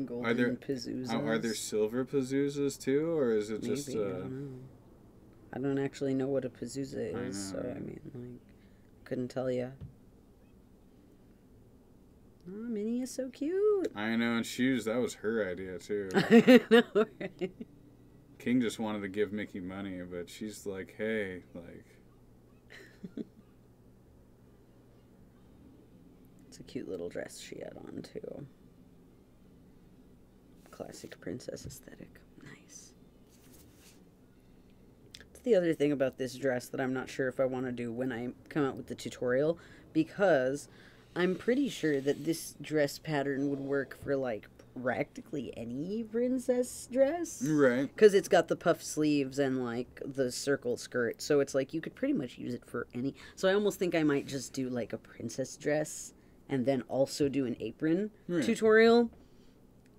Golden Pazuzas. Are there silver Pazuzas too, or is it just? Maybe, I don't know. I don't actually know what a Pazuza is, so I mean, like, couldn't tell you. Oh, Minnie is so cute. I know, and shoes, that was her idea too. I know, right? King just wanted to give Mickey money, but she's like, hey, like. It's a cute little dress she had on too. Classic princess aesthetic. Nice. That's the other thing about this dress that I'm not sure if I want to do when I come out with the tutorial, because I'm pretty sure that this dress pattern would work for, like, practically any princess dress. Right. Because it's got the puff sleeves and, like, the circle skirt. So it's like you could pretty much use it for any. So I almost think I might just do, like, a princess dress and then also do an apron tutorial.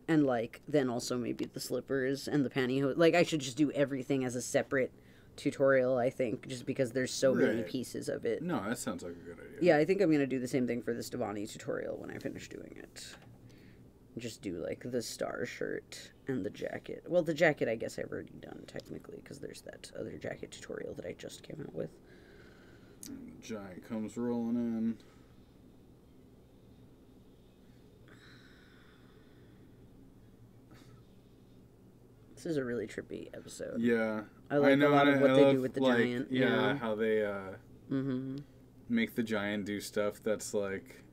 And, like, then also maybe the slippers and the pantyhose. Like, I should just do everything as a separate tutorial, I think, just because there's so many pieces of it. No, that sounds like a good idea. Yeah, I think I'm going to do the same thing for the Stevani tutorial when I finish doing it. Just do, like, the star shirt and the jacket. Well, the jacket I guess I've already done, technically, because there's that other jacket tutorial that I just came out with. And the giant comes rolling in. This is a really trippy episode. Yeah. I like a lot of what they do with the giant. Yeah, how they make the giant do stuff that's like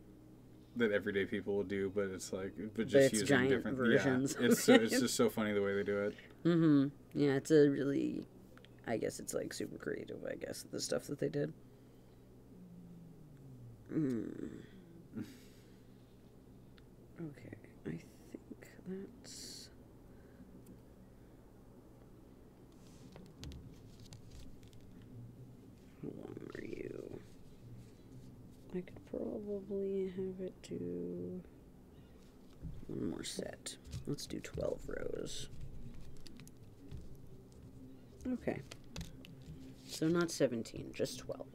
that everyday people would do, but it's like just using giant different versions. Yeah, it's just so funny the way they do it. Yeah, it's a really, I guess it's like super creative, I guess, the stuff that they did. Okay, I think that's... How long are you? I could probably have it do one more set. Let's do 12 rows. Okay. So not 17, just 12.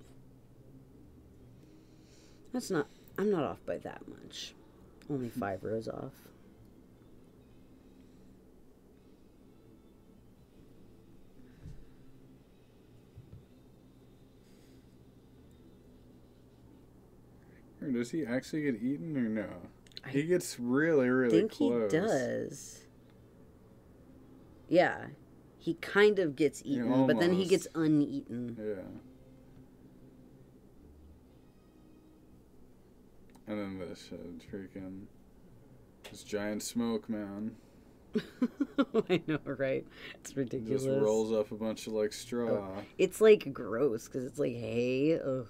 That's not, I'm not off by that much. Only 5 rows off. Or does he actually get eaten or no? He gets really, really close. I think he does. Yeah. He kind of gets eaten, but then he gets uneaten. Yeah. And then this freaking... This giant smoke, man. I know, right? It's ridiculous. Just rolls up a bunch of, like, straw. Oh. It's, like, gross, because it's like, hay. Ugh.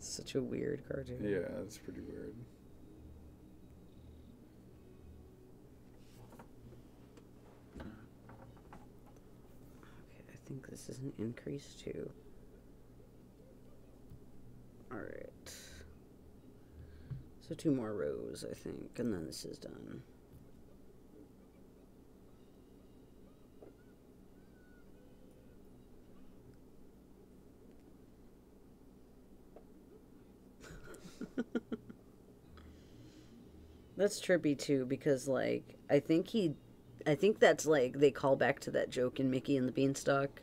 Such a weird cartoon. Yeah, it's pretty weird. Okay, I think this is an increase too. Alright. So 2 more rows, I think, and then this is done. That's trippy too, because like I think that's like they call back to that joke in Mickey and the Beanstalk,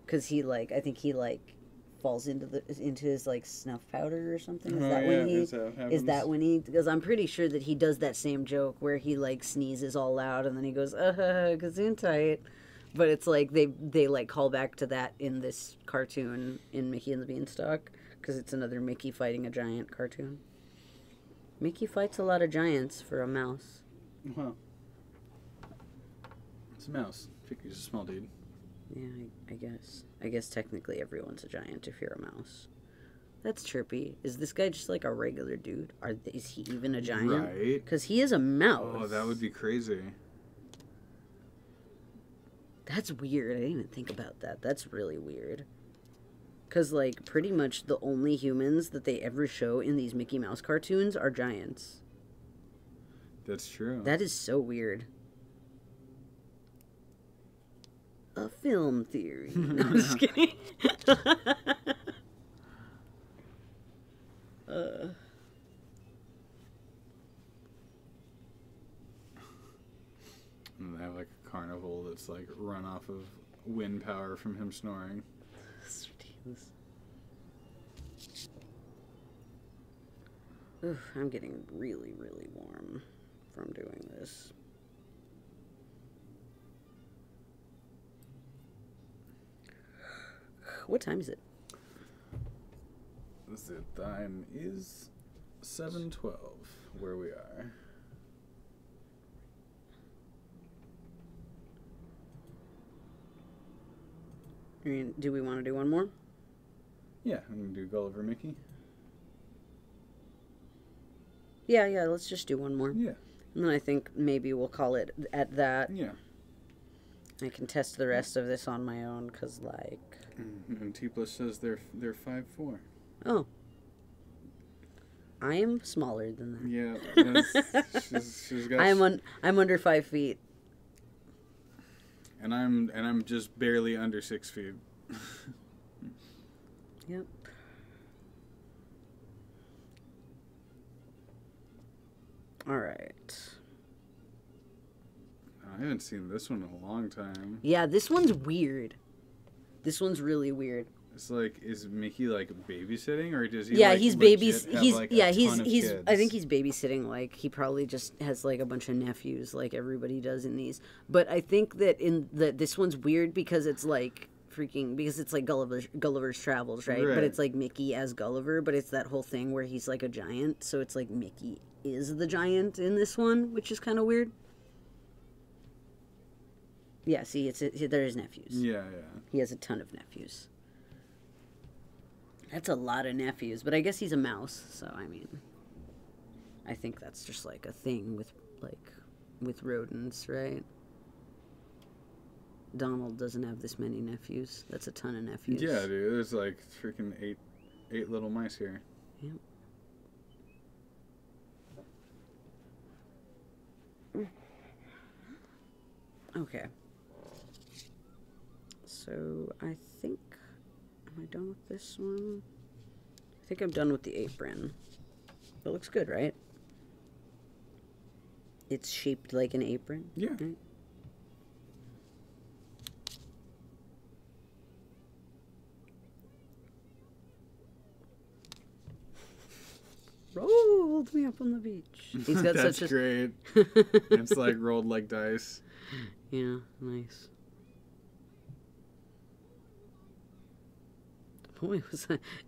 because he like I think he like falls into his like snuff powder or something. Is that when he because I'm pretty sure that he does that same joke where he like sneezes all loud and then he goes gesundheit. But it's like they like call back to that in this cartoon in Mickey and the Beanstalk, because it's another Mickey fighting a giant cartoon. Mickey fights a lot of giants for a mouse. Well, it's a mouse. He's a small dude. Yeah, I guess. I guess technically everyone's a giant if you're a mouse. That's trippy. Is this guy just like a regular dude? Is he even a giant? Right. Because he is a mouse. Oh, that would be crazy. That's weird. I didn't even think about that. That's really weird. Because, like, pretty much the only humans that they ever show in these Mickey Mouse cartoons are giants. That's true. That is so weird. A film theory. No, I'm just kidding. And they have like a carnival that's like run off of wind power from him snoring. That's ridiculous. Oof, I'm getting really, really warm from doing this. What time is it? The time is 7:12 where we are. I mean, do we want to do one more? Yeah, I'm going to do Gulliver Mickey. Yeah, let's just do one more. Yeah. And then I think maybe we'll call it at that. Yeah. I can test the rest of this on my own, because, like... And T-Plus says they're 5'4". Oh. I am smaller than that. Yeah. she's got... I'm under 5 feet. And I'm just barely under 6 feet. Yep. All right. I haven't seen this one in a long time. Yeah, this one's weird. This one's really weird. It's like, is Mickey like babysitting, or does he? Yeah, like, he's he's like he's. I think he's babysitting. Like, he probably just has like a bunch of nephews, like everybody does in these. But I think that this one's weird because it's like because it's like Gulliver's Travels, right? But it's like Mickey as Gulliver, but it's that whole thing where he's like a giant, so it's like Mickey is the giant in this one, which is kind of weird. Yeah, see, they're his nephews. Yeah. He has a ton of nephews. That's a lot of nephews, but I guess he's a mouse, so I mean, I think that's just like a thing with rodents, right? Donald doesn't have this many nephews. That's a ton of nephews. Yeah, dude, there's like freaking eight little mice here. Yep. Okay. So I think, am I done with this one? I think I'm done with the apron. It looks good, right? It's shaped like an apron. Yeah. Right? Rolled me up on the beach. He's got That's such a... great. It's like rolled like dice. Yeah, nice. Boy,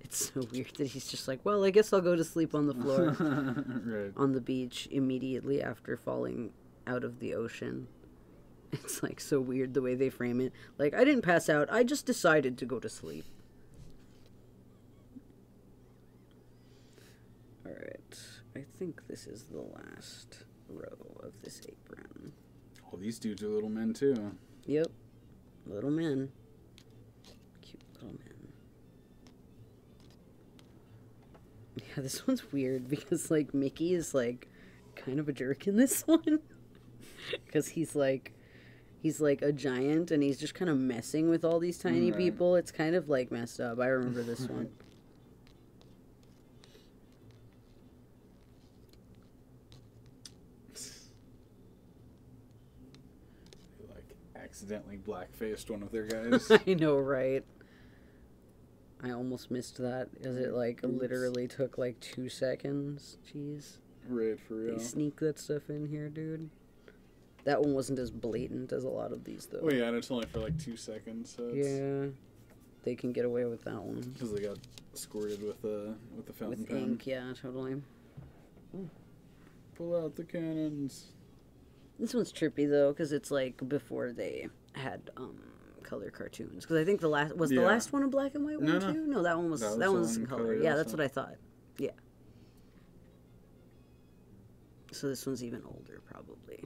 it's so weird that he's just like, well, I guess I'll go to sleep on the floor. Right. On the beach immediately after falling out of the ocean. It's like so weird the way they frame it. Like, I didn't pass out, I just decided to go to sleep. Alright, I think this is the last row of this apron. Oh, these dudes are little men too. Yep, little men. Cute little men. Yeah, this one's weird because, like, Mickey is, like, kind of a jerk in this one. Because he's like a giant and he's just kind of messing with all these tiny people. It's kind of, like, messed up. I remember this one. They, like, accidentally black-faced one of their guys. I know, right? I almost missed that because it, like, literally took, like, 2 seconds. Jeez. Right, for real. They sneak that stuff in here, dude. That one wasn't as blatant as a lot of these, though. Oh, yeah, and it's only for, like, 2 seconds, so it's... Yeah. They can get away with that one. Because they got squirted with the fountain with pen. ink, yeah, totally. Ooh. Pull out the cannons. This one's trippy, though, because it's, like, before they had, color cartoons. Because I think the last one a black and white one too? No, that one was in color. Yeah, that's what I thought. Yeah. So this one's even older, probably.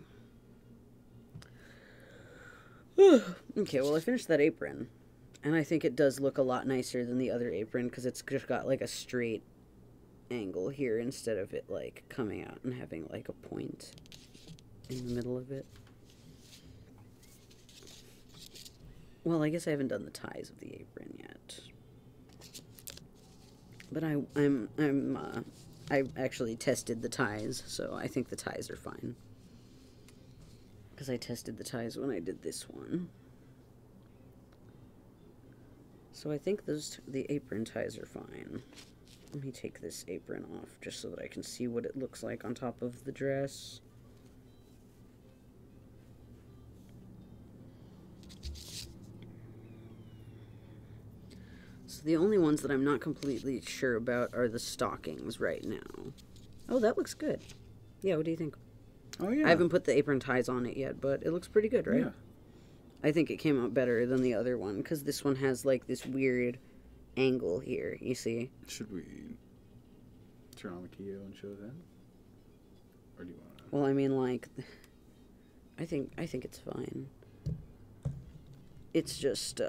Okay, well, I finished that apron, and I think it does look a lot nicer than the other apron because it's just got like a straight angle here instead of it like coming out and having like a point. in the middle of it. Well, I guess I haven't done the ties of the apron yet. But I actually tested the ties, so I think the ties are fine. Because I tested the ties when I did this one. So I think the apron ties are fine. Let me take this apron off just so that I can see what it looks like on top of the dress. So the only ones that I'm not completely sure about are the stockings right now. Oh, that looks good. Yeah, what do you think? Oh, yeah. I haven't put the apron ties on it yet, but it looks pretty good, right? Yeah. I think it came out better than the other one, because this one has, like, this weird angle here, you see? Should we turn on the Keo and show that? Or do you want to... Well, I mean, like, I think it's fine. It's just,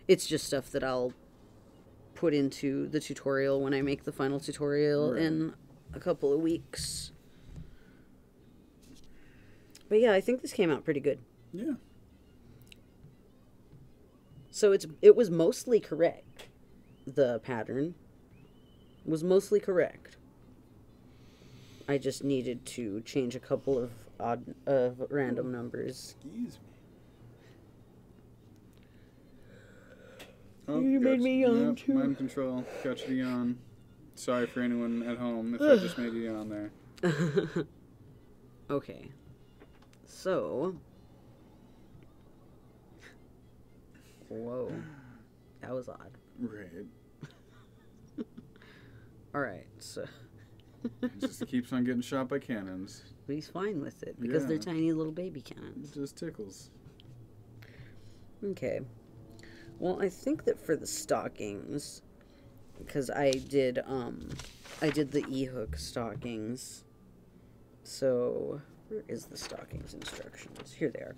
it's just stuff that I'll put into the tutorial when I make the final tutorial in a couple of weeks. But yeah, I think this came out pretty good. Yeah. So it was mostly correct. The pattern was mostly correct. I just needed to change a couple of random numbers. Excuse me. Oh, you made me yawn too. Mind control. Got you to yawn. Sorry for anyone at home if I just made you yawn there. Okay. So. Whoa. That was odd. Right. Alright, so. It just keeps on getting shot by cannons. But he's fine with it because they're tiny little baby cannons. It just tickles. Okay. Well, I think that for the stockings, because I did the E-hook stockings. So, where is the stockings instructions? Here they are.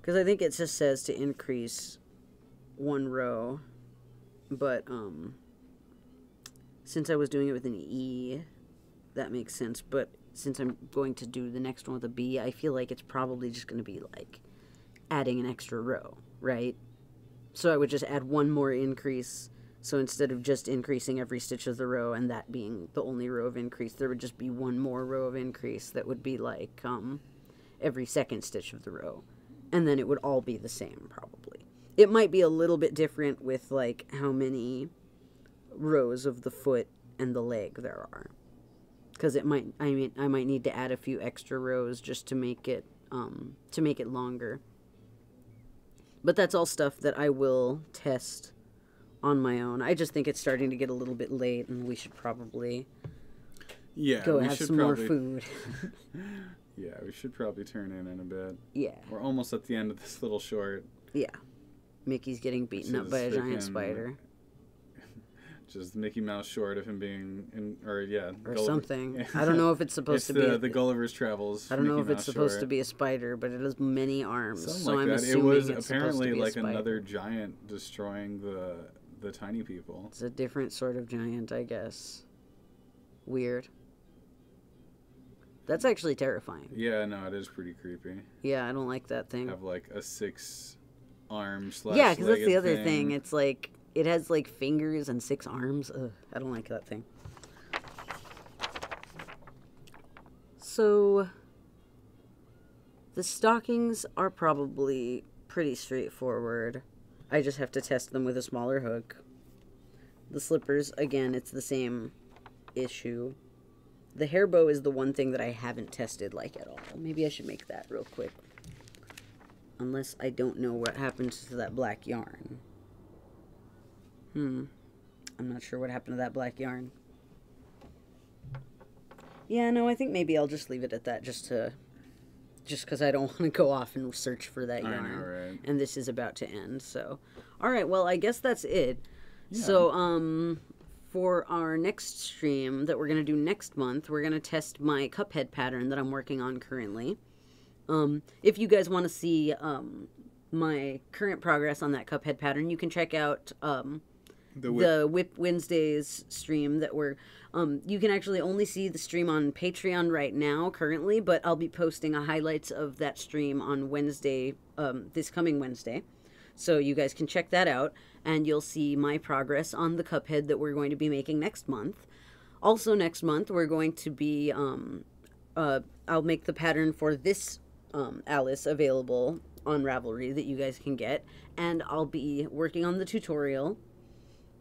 Because I think it just says to increase one row, but since I was doing it with an E, that makes sense. But since I'm going to do the next one with a B, I feel like it's probably just going to be like adding an extra row, right? So I would just add one more increase. So instead of just increasing every stitch of the row and that being the only row of increase, there would just be one more row of increase that would be like every second stitch of the row. And then it would all be the same, probably. It might be a little bit different with like how many rows of the foot and the leg there are. Because I might need to add a few extra rows just to make it longer. But that's all stuff that I will test on my own. I just think it's starting to get a little bit late, and we should probably go have some more food. Yeah, we should probably turn in a bit. Yeah. We're almost at the end of this little short. Yeah. Mickey's getting beaten up by a giant spider. Just Mickey Mouse short of him being or something. I don't know if it's supposed to be the Gulliver's Travels. I don't know if it's supposed to be a spider, but it has many arms. Something like that. It was apparently like another giant destroying the tiny people. It's a different sort of giant, I guess. Weird. That's actually terrifying. Yeah, no, it is pretty creepy. Yeah, I don't like that thing. Have like a 6-arm / yeah, because that's the other thing. It's like it has like fingers and 6 arms. Ugh, I don't like that thing. So the stockings are probably pretty straightforward. I just have to test them with a smaller hook. The slippers, again, it's the same issue. The hair bow is the one thing that I haven't tested like at all. Maybe I should make that real quick. Unless I don't know what happens to that black yarn. I'm not sure what happened to that black yarn. Yeah, no, I think maybe I'll just leave it at that just because I don't want to go off and search for that yarn. I know, right? And this is about to end, so. Alright, well, I guess that's it. Yeah. So, for our next stream that we're going to do next month, we're going to test my Cuphead pattern that I'm working on currently. If you guys want to see my current progress on that Cuphead pattern, you can check out the Whip Wednesdays stream that we're you can actually only see the stream on Patreon right now currently, but I'll be posting highlights of that stream on Wednesday, this coming Wednesday. So you guys can check that out, and you'll see my progress on the Cuphead that we're going to be making next month. Also next month, we're going to be, I'll make the pattern for this Alice available on Ravelry that you guys can get, and I'll be working on the tutorial.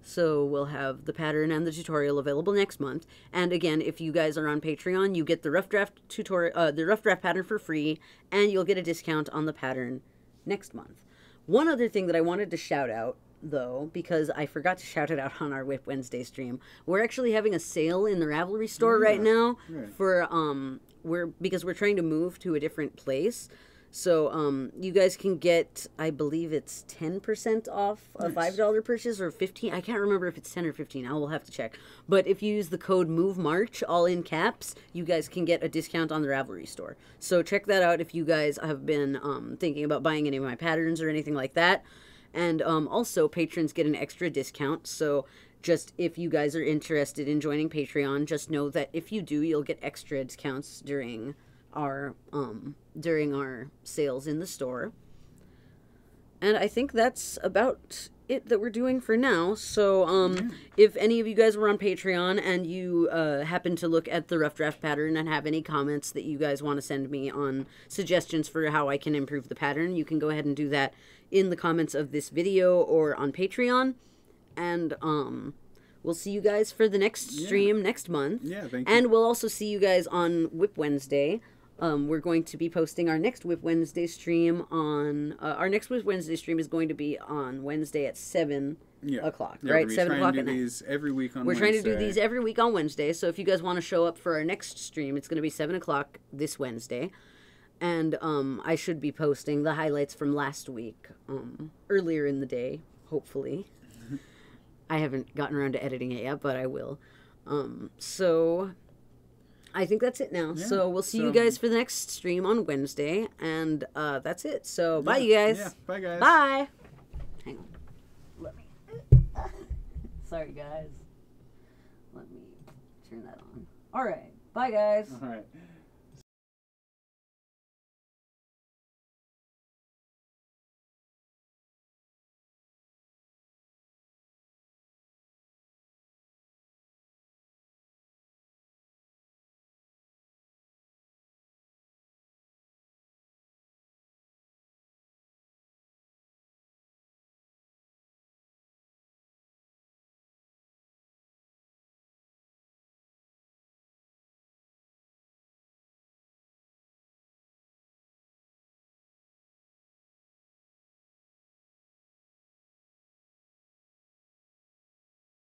So we'll have the pattern and the tutorial available next month. And again, if you guys are on Patreon, you get the rough draft tutorial, the rough draft pattern for free, and you'll get a discount on the pattern next month. One other thing that I wanted to shout out, though, because I forgot to shout it out on our Whip Wednesday stream, we're actually having a sale in the Ravelry store right now for because we're trying to move to a different place. So you guys can get, I believe it's 10% off a $5 purchase, or 15. I can't remember if it's 10 or 15. I will have to check. But if you use the code MOVEMARCH, all in caps, you guys can get a discount on the Ravelry store. So check that out if you guys have been thinking about buying any of my patterns or anything like that. And also, patrons get an extra discount. So just if you guys are interested in joining Patreon, just know that if you do, you'll get extra discounts during our sales in the store. And I think that's about it that we're doing for now. So if any of you guys were on Patreon and you happen to look at the rough draft pattern and have any comments that you guys want to send me on suggestions for how I can improve the pattern, you can go ahead and do that in the comments of this video or on Patreon. And we'll see you guys for the next stream next month. Yeah, thank you. And we'll also see you guys on Whip Wednesday. We're going to be posting our next Whip Wednesday stream on... our next Whip Wednesday stream is going to be on Wednesday at 7 o'clock, right? 7 o'clock at night. These every week on We're Wednesday. trying to do these every week on Wednesday, so if you guys want to show up for our next stream, it's going to be 7 o'clock this Wednesday. And I should be posting the highlights from last week earlier in the day, hopefully. I haven't gotten around to editing it yet, but I will. So I think that's it now. Yeah, so we'll see you guys for the next stream on Wednesday, and that's it. So bye, you guys. Yeah, bye, guys. Bye. Hang on. Let me. Sorry, guys. Let me turn that on. All right. Bye, guys. All right.